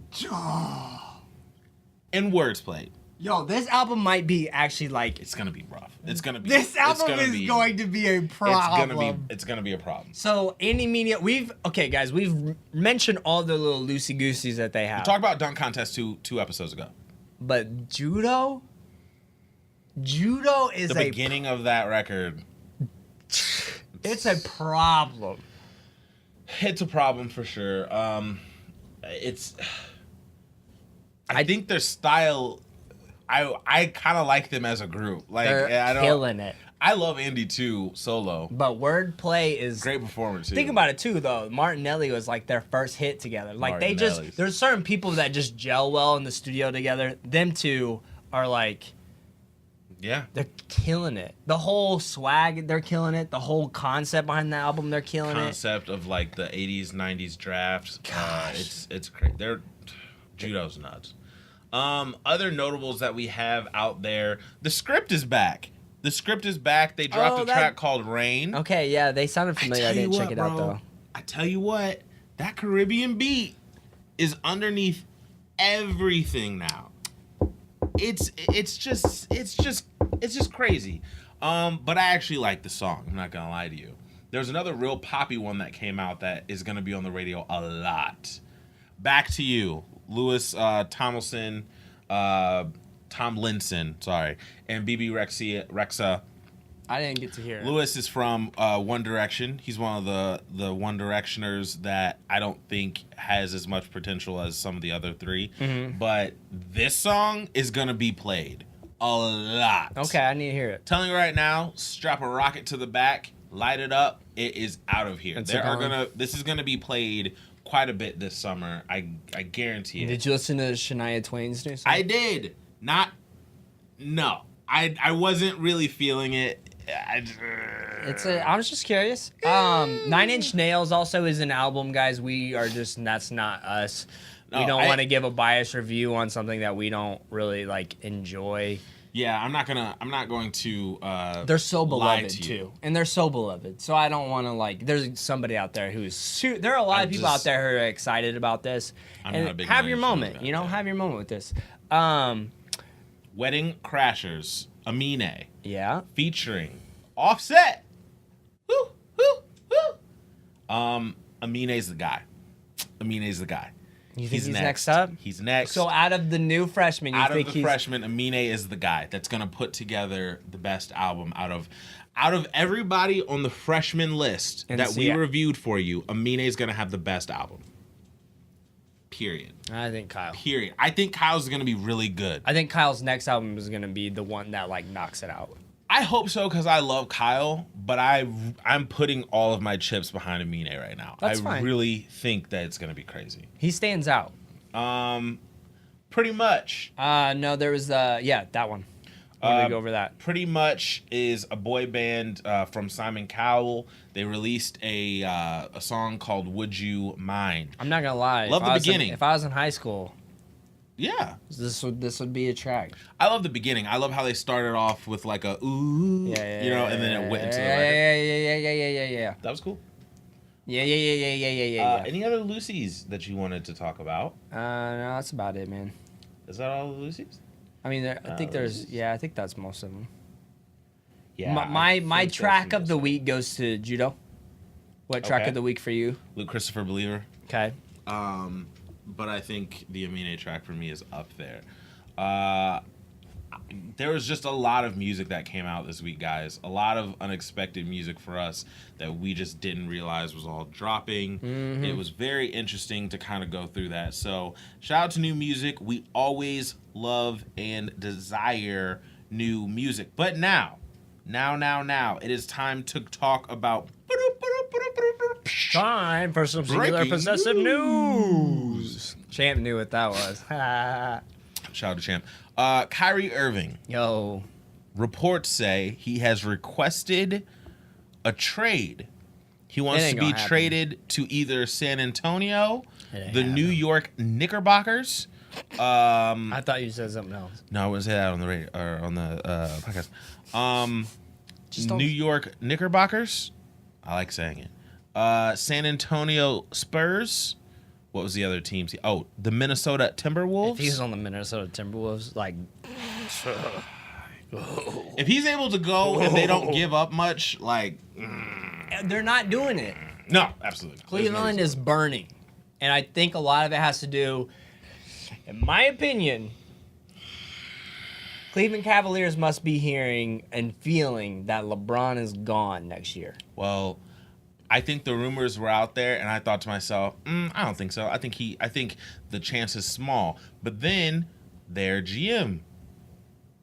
and Words Played. Yo, this album might be actually like... It's going to be rough. It's going to be... This album is going to be a problem. It's going to be a problem. So, Andy Mineo, okay, guys, we've mentioned all the little loosey-gooseys that they have. We talked about Dunk Contest two episodes ago. But Judo is the beginning of that record. It's a problem. It's a problem for sure. I think their style... I kind of like them as a group. Like they're killing it. I love Andy too solo. But Wordplay is great performance too. Think about it too though. Martinelli was like their first hit together. Like there's certain people that just gel well in the studio together. Them two are like they're killing it. The whole swag, they're killing it. The whole concept behind the album, they're killing concept of like the 80s, 90s drafts. It's great. Judo's nuts. Other notables that we have out there, The Script is back. The Script is back. They dropped a track called Rain. Okay, yeah, they sounded familiar. I didn't check it out though. I tell you what, that Caribbean beat is underneath everything now. It's just crazy. But I actually like the song. I'm not gonna lie to you. There's another real poppy one that came out that is gonna be on the radio a lot. Back to You. Lewis Tomlinson, and BB Rexa. I didn't get to hear it. Lewis is from One Direction. He's one of the One Directioners that I don't think has as much potential as some of the other three. Mm-hmm. But this song is gonna be played a lot. Okay, I need to hear it. Telling you right now, strap a rocket to the back, light it up. It is out of here. This is gonna be played quite a bit this summer. I guarantee it. Did you listen to Shania Twain's new song? I did. No. I wasn't really feeling it. I was just curious. 9 Inch Nails also is an album, guys. That's not us. We don't want to give a biased review on something that we don't really like enjoy. Yeah, I'm not going to they're so beloved too. And they're so beloved. So I don't want to like there's somebody out there there are a lot of people out there who are excited about this. Have your moment, have your moment with this. Wedding Crashers, Amine. Yeah. Featuring Offset. Woo, woo, woo. Amine's the guy. You think he's next up? He's next. So out of the new freshmen, freshmen, Amine is the guy that's gonna put together the best album out of everybody on the freshman list that we reviewed for you. Amine is gonna have the best album. Period. I think Kyle. Period. I think Kyle's gonna be really good. I think Kyle's next album is gonna be the one that like knocks it out. I hope so because I love Kyle, but I'm putting all of my chips behind Amine right now. That's fine. Really think that it's gonna be crazy. He stands out. Pretty much. No, there was that one. Want to go over that? Pretty much is a boy band from Simon Cowell. They released a song called "Would You Mind." I'm not gonna lie. Love the beginning. If I was in high school, Yeah, this would be a track. I love the beginning. I love how they started off with like a ooh, and then it went into the record. Yeah. That was cool. Yeah. Any other Lucy's that you wanted to talk about? No, that's about it, man. Is that all the Lucy's? I mean, I think I think that's most of them. Yeah. My track of the week goes to Judo. What track of the week for you? Luke Christopher Believer. Okay. But I think the Amine track for me is up there. There was just a lot of music that came out this week, guys. A lot of unexpected music for us that we just didn't realize was all dropping. Mm-hmm. It was very interesting to kind of go through that. So shout out to new music. We always love and desire new music. But now, it is time to talk about... Time for some singular possessive news. Champ knew what that was. Shout out to Champ. Kyrie Irving. Yo. Reports say he has requested a trade. He wants to be traded to either San Antonio, the New York Knickerbockers. I thought you said something else. No, I wouldn't say that on the radio or on the podcast. New York Knickerbockers. I like saying it. San Antonio Spurs. What was the other teams? Oh, the Minnesota Timberwolves. If he's on the Minnesota Timberwolves, like... If he's able to go and they don't give up much, like... They're not doing it. No, absolutely. Cleveland is burning. And I think a lot of it has to do, in my opinion, Cleveland Cavaliers must be hearing and feeling that LeBron is gone next year. Well... I think the rumors were out there, and I thought to myself, I don't think so. I think the chance is small. But then their GM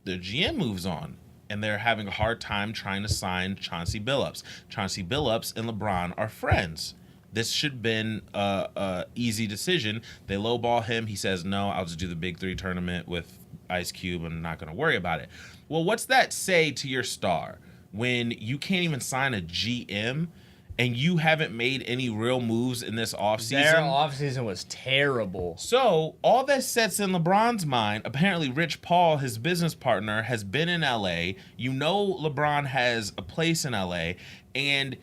moves on, and they're having a hard time trying to sign Chauncey Billups. Chauncey Billups and LeBron are friends. This should have been a easy decision. They lowball him. He says, no, I'll just do the Big Three tournament with Ice Cube. I'm not going to worry about it. Well, what's that say to your star when you can't even sign a GM and you haven't made any real moves in this offseason? Their offseason was terrible. So, all that sets in LeBron's mind, apparently Rich Paul, his business partner, has been in LA. You know LeBron has a place in LA. And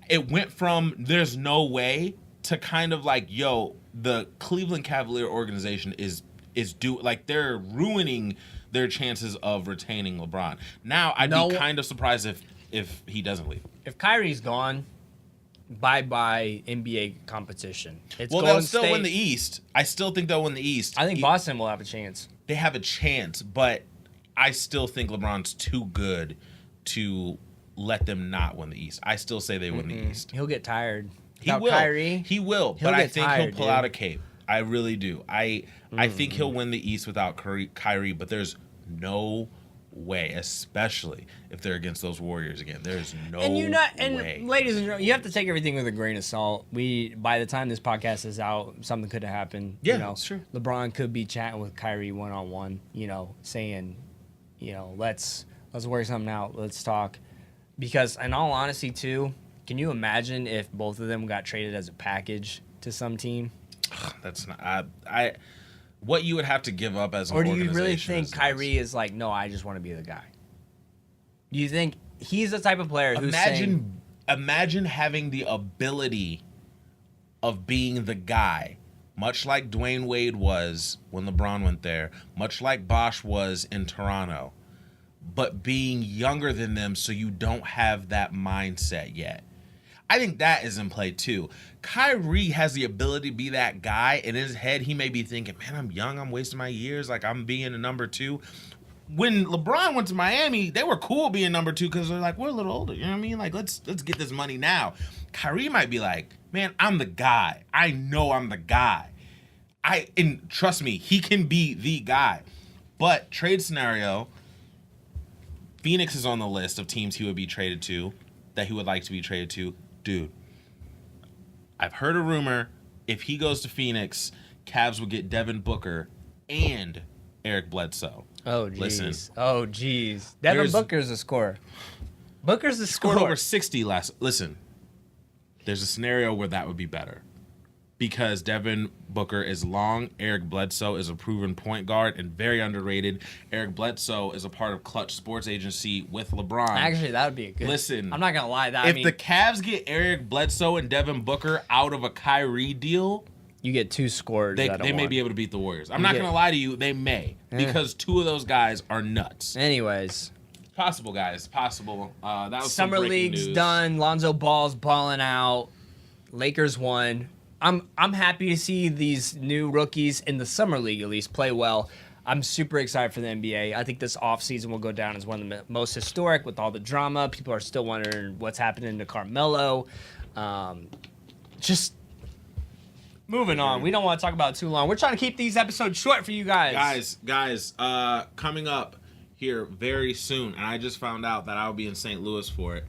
it went from there's no way to kind of like, yo, the Cleveland Cavalier organization is they're ruining their chances of retaining LeBron. Now, I'd be kind of surprised if he doesn't leave. If Kyrie's gone, bye-bye NBA competition. They'll still win the East. I still think they'll win the East. I think Boston will have a chance. They have a chance, but I still think LeBron's too good to let them not win the East. I still say they win the East. He'll get tired. He will. Kyrie, he will, but I think he'll pull out a cape. I really do. I think he'll win the East without Kyrie, but there's no way, especially if they're against those Warriors again. There's no way. Ladies and gentlemen, you have to take everything with a grain of salt. By the time this podcast is out, something could have happened. Yeah, that's true. LeBron could be chatting with Kyrie one-on-one, saying, let's work something out. Let's talk. Because in all honesty, too, can you imagine if both of them got traded as a package to some team? That's not... What you would have to give up as an organization. Or do you really think Kyrie is like, no, I just want to be the guy? Do you think he's the type of player who's saying... Imagine having the ability of being the guy, much like Dwayne Wade was when LeBron went there, much like Bosh was in Toronto, but being younger than them so you don't have that mindset yet. I think that is in play too. Kyrie has the ability to be that guy. In his head, he may be thinking, man, I'm young. I'm wasting my years. Like, I'm being a number two. When LeBron went to Miami, they were cool being number two because they're like, we're a little older. You know what I mean? Like, let's get this money now. Kyrie might be like, man, I'm the guy. I know I'm the guy. And trust me, he can be the guy. But trade scenario, Phoenix is on the list of teams he would be traded to, that he would like to be traded to. Dude, I've heard a rumor if he goes to Phoenix, Cavs would get Devin Booker and Eric Bledsoe. Oh, jeez. Listen. Oh, jeez. Devin There's- Booker's the scorer. Booker's the Scored scorer. over 60 last. Listen, there's a scenario where that would be better. Because Devin Booker is long, Eric Bledsoe is a proven point guard and very underrated. Eric Bledsoe is a part of Clutch Sports Agency with LeBron. Actually, that would be a good. Listen, I'm not gonna lie. That if the Cavs get Eric Bledsoe and Devin Booker out of a Kyrie deal, you get 2 scores. they may be able to beat the Warriors. I'm not get- going to lie to you, they may. Because 2 of those guys are nuts. Anyways, Possible, guys. Possible. That was some summer breaking league's news. done. Lonzo Ball's balling out. Lakers won. I'm happy to see these new rookies in the summer league at least play well. I'm super excited for the NBA. I think this offseason will go down as one of the most historic with all the drama. People are still wondering what's happening to Carmelo. Just moving on. We don't want to talk about it too long. We're trying to keep these episodes short for you guys. Guys, coming up here very soon, and I just found out that I'll be in St. Louis for it.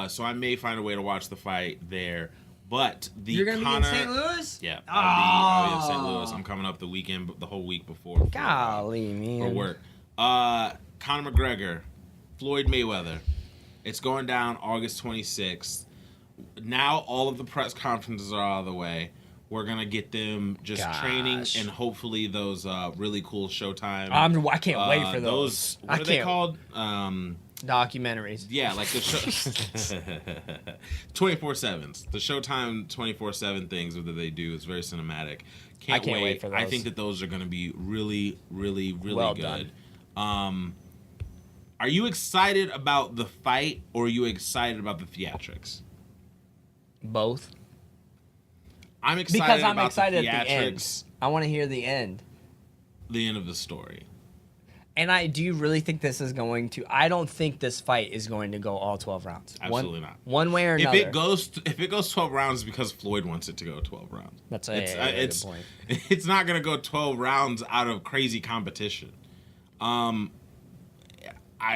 So I may find a way to watch the fight there. But You're going to be in St. Louis? Yeah, I'll be in St. Louis. I'm coming up the weekend, the whole week before. Golly, man. For work. Conor McGregor, Floyd Mayweather. It's going down August 26th. Now all of the press conferences are out of the way. We're going to get them just training and hopefully those really cool Showtime. I can't wait for those. What are they called? Documentaries. Yeah, like the show 24/7s. The Showtime 24/7 things that they do is very cinematic. I can't wait for those. I think that those are going to be really, really, really Well good. done. Are you excited about the fight or are you excited about the theatrics? Both. I'm excited Because I'm about excited the at the end. theatrics, I want to hear the end. the end of the story. And do you really think this is going to? I don't think this fight is going to go all 12 rounds. Absolutely not. One way or another. If it goes 12 rounds, it's because Floyd wants it to go 12 rounds. That's it's good point. It's not going to go 12 rounds out of crazy competition. I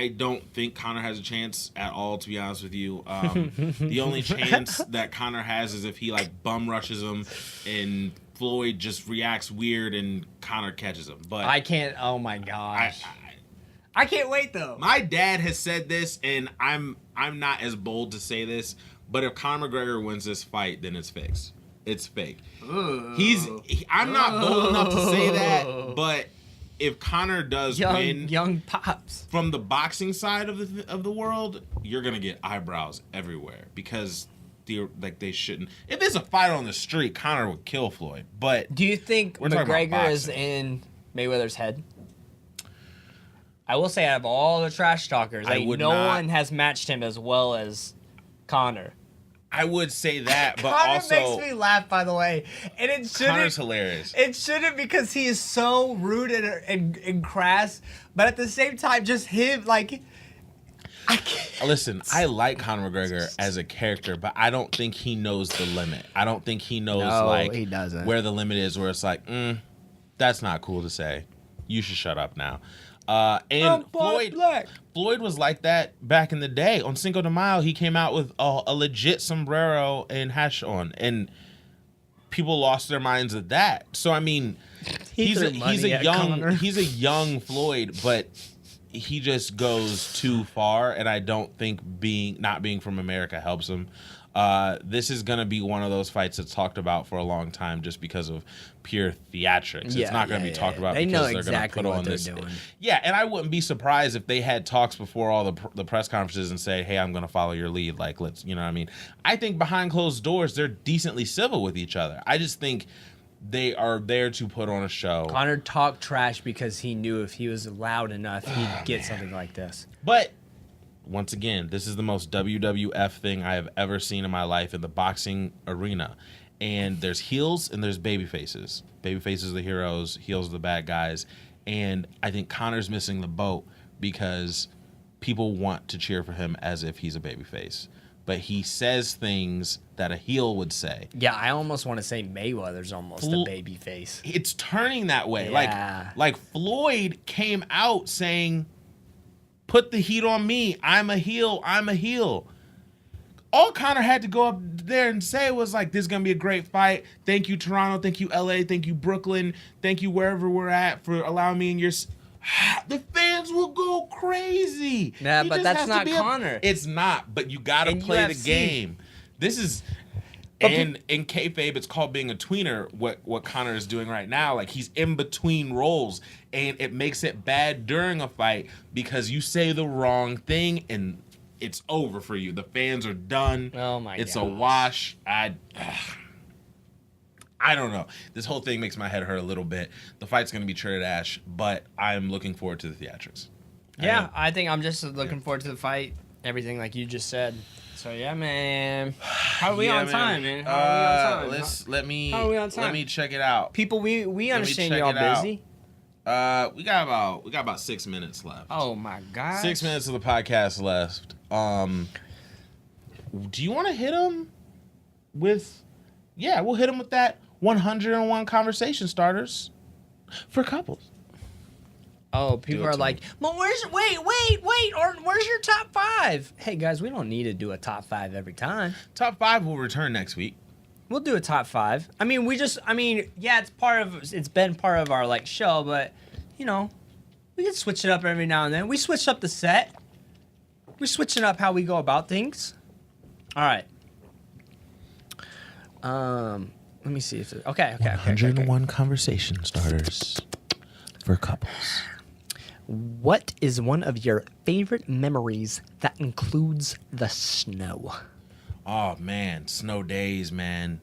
don't think Conor has a chance at all, to be honest with you. The only chance that Conor has is if he like bum rushes him and Floyd just reacts weird and Conor catches him. But I can't. Oh my gosh. I can't wait though. My dad has said this, and I'm not as bold to say this, but if Conor McGregor wins this fight, then it's fixed. It's fake. I'm not bold enough to say that, but if Conor does win, young pops from the boxing side of the world, you're gonna get eyebrows everywhere because they shouldn't. If there's a fight on the street, Conor would kill Floyd. But do you think we're talking about McGregor is boxing. in Mayweather's head? I will say, out of all the trash talkers, no one has matched him as well as Conor. I would say that, but Conor also makes me laugh, by the way, and it shouldn't. Conor's hilarious. It shouldn't because he is so rude and crass, but at the same time, just him like. I can't. Listen, I like Conor McGregor as a character, but I don't think he knows the limit. I don't think he knows he doesn't. where the limit is, where it's like, that's not cool to say. You should shut up now. And Floyd was like that back in the day. On Cinco de Mayo, he came out with a legit sombrero and hash on, and people lost their minds at that. So I mean, he's a young Floyd, but he just goes too far, and I don't think not being from America helps him. This is going to be one of those fights that's talked about for a long time just because of pure theatrics. It's not going to be talked about they know because they're going to exactly put what on they're this. doing. Yeah, and I wouldn't be surprised if they had talks before all the press conferences and say, hey, I'm going to follow your lead. Like, let's, you know what I mean? I think behind closed doors, they're decently civil with each other. I just think they are there to put on a show. Conor talked trash because he knew if he was loud enough, he'd get something like this. But once again, this is the most WWF thing I have ever seen in my life in the boxing arena. And there's heels and there's baby faces. Baby faces are the heroes, heels are the bad guys. And I think Conor's missing the boat because people want to cheer for him as if he's a baby face. But he says things that a heel would say. Yeah, I almost want to say Mayweather's almost a baby face. It's turning that way. Yeah. Like Floyd came out saying, put the heat on me. I'm a heel. I'm a heel. All Conor had to go up there and say was like, this is going to be a great fight. Thank you, Toronto. Thank you, LA. Thank you, Brooklyn. Thank you, wherever we're at, for allowing me in your... the fans will go crazy. Nah, He but just that's has to not be Connor. It's not, but you gotta In play the UFC. game. This is in kayfabe, it's called being a tweener. What Connor is doing right now, like he's in between roles, and it makes it bad during a fight because you say the wrong thing and it's over for you. The fans are done. Oh my It's gosh. a wash. I don't know. This whole thing makes my head hurt a little bit. The fight's gonna be treated ash, but I'm looking forward to the theatrics. Yeah, I think I'm just looking forward to the fight. Everything like you just said. So yeah, man. How are we on time, man? How are we on time? Let me How are we on time? Let me check it out. People, we understand check you're all it out. busy. We got about 6 minutes left. Oh my god. 6 minutes of the podcast left. Do you want to hit him with? Yeah, we'll hit him with that 101 conversation starters for couples. Oh, people Do it are to like, me. well, where's or where's your top 5? Hey guys, we don't need to do a top 5 every time. Top 5 will return next week. We'll do a top 5. I mean, yeah, it's been part of our like show, but you know, we can switch it up every now and then. We switched up the set. We're switching up how we go about things. All right. Let me see if okay. 101 conversation starters for couples. What is one of your favorite memories that includes the snow? Oh man, snow days, man.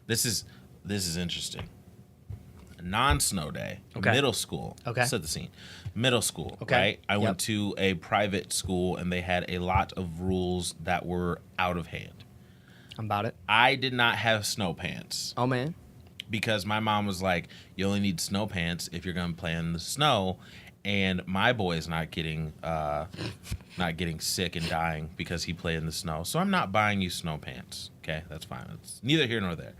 This is interesting. A non-snow day, Okay. middle school. Okay. Set the scene. Middle school, Okay. right? I Yep. went to a private school and they had a lot of rules that were out of hand. I'm about it. I did not have snow pants Oh man. because my mom was like, "You only need snow pants if you're gonna play in the snow." And my boy's not getting sick and dying because he played in the snow. So I'm not buying you snow pants. Okay, that's fine. It's neither here nor there.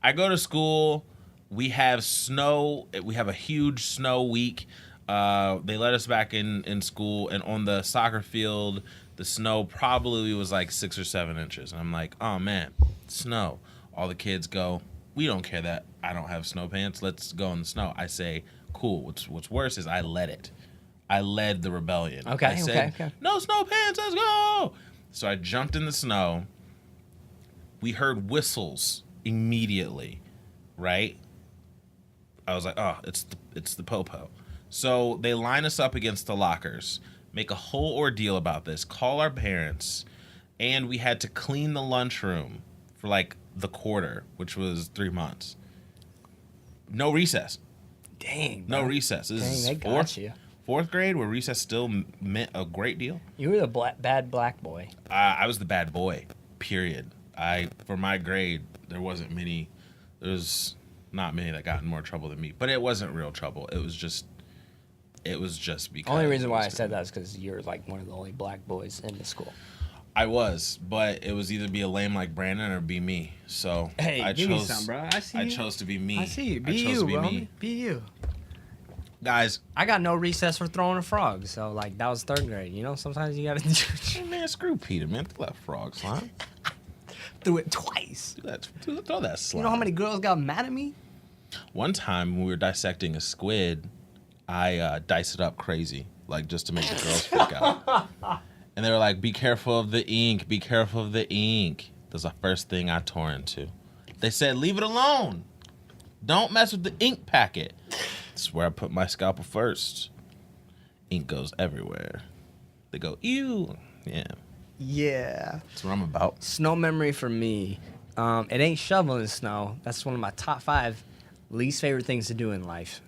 I go to school. We have snow. We have a huge snow week. They let us back in school, and on the soccer field, the snow probably was like 6 or 7 inches. And I'm like, oh man, snow. All the kids go, we don't care that I don't have snow pants. Let's go in the snow. I say, cool. What's worse is I led it. I led the rebellion. Okay, I said, okay. no snow pants, let's go. So I jumped in the snow. We heard whistles immediately, right? I was like, oh, it's the popo. So they line us up against the lockers, make a whole ordeal about this, call our parents, and we had to clean the lunchroom for like the quarter, which was 3 months. No recess. Dang. No bro. recess. This Dang, is they got you. fourth grade, where recess still meant a great deal. You were the bad black boy. I was the bad boy, period. For my grade, there's not many that got in more trouble than me, but it wasn't real trouble. It was just because. Only reason why I said that is because you're like one of the only black boys in the school. I was, but it was either be a lame like Brandon or be me. So Hey, I give chose, me some, bro. I see I you. chose to be me. I see you. Be I chose you, to be bro. me. Be you. Guys, I got no recess for throwing a frog, so like that was 3rd grade. You know, sometimes you gotta hey, man, screw Peter, man. Throw that frog slime. do it twice. Throw that slime. You know how many girls got mad at me? One time when we were dissecting a squid, I diced it up crazy, like just to make the girls freak out. And they were like, be careful of the ink, be careful of the ink. That's the first thing I tore into. They said, leave it alone. Don't mess with the ink packet. That's where I put my scalpel first. Ink goes everywhere. They go, ew. Yeah, Yeah. that's what I'm about. Snow memory for me. It ain't shoveling snow. That's one of my top 5 least favorite things to do in life.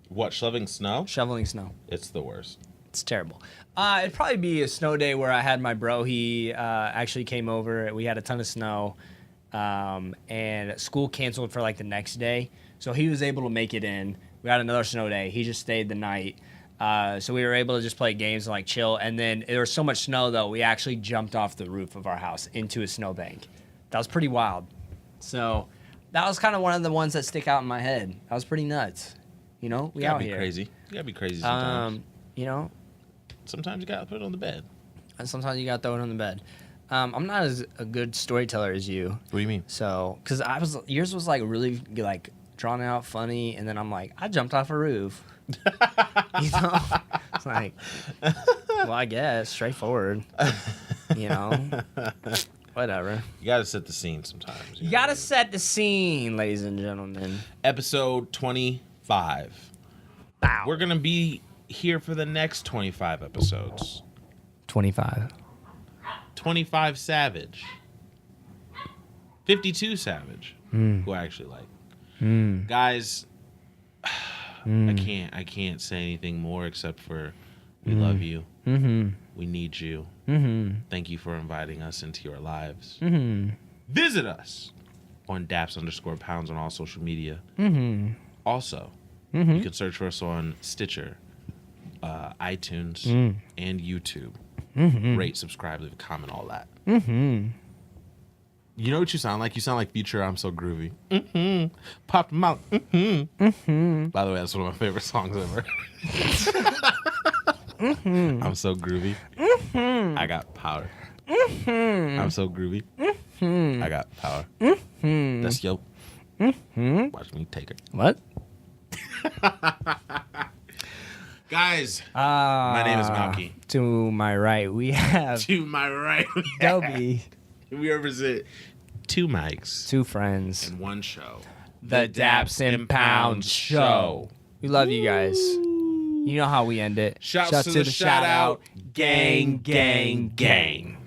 What, shoveling snow? Shoveling snow. It's the worst. It's terrible. It'd probably be a snow day where I had my bro. He actually came over. We had a ton of snow, and school canceled for like the next day. So he was able to make it in. We had another snow day. He just stayed the night. So we were able to just play games and like chill. And then there was so much snow though, we actually jumped off the roof of our house into a snowbank. That was pretty wild. So that was kind of one of the ones that stick out in my head. That was pretty nuts. You know, we You gotta out be here. crazy. You gotta be crazy sometimes. You know, Sometimes you gotta put it on the bed. and sometimes you gotta throw it on the bed. I'm not as a good storyteller as you. What do you mean? So, cause yours was like really like drawn out, funny, and then I'm like, I jumped off a roof. You know, it's like, well, I guess straightforward. You know, whatever. You gotta set the scene sometimes. You gotta set the scene, ladies and gentlemen. Episode 25. Wow. We're gonna be here for the next 25 episodes. 25. 25 Savage. 52 Savage. Who I actually like. Guys, I can't say anything more except for we love you. We need you. Thank you for inviting us into your lives. Visit us on Daps_pounds on all social media. Also, you can search for us on Stitcher, iTunes, and YouTube. Rate, subscribe, leave a comment, all that. You know what you sound like? You sound like Future I'm So Groovy. Pop them out. By the way, that's one of my favorite songs ever. I'm so groovy. I got power. I'm so groovy. I got power. That's yo. Watch me take it. What? Guys, my name is Malky. To my right, we have To my right, Dobie. we represent 2 mics, 2 friends. and 1 show. The Daps and Pounds Show. We love you guys. You know how we end it. Shouts to the shout out. Gang, gang, gang.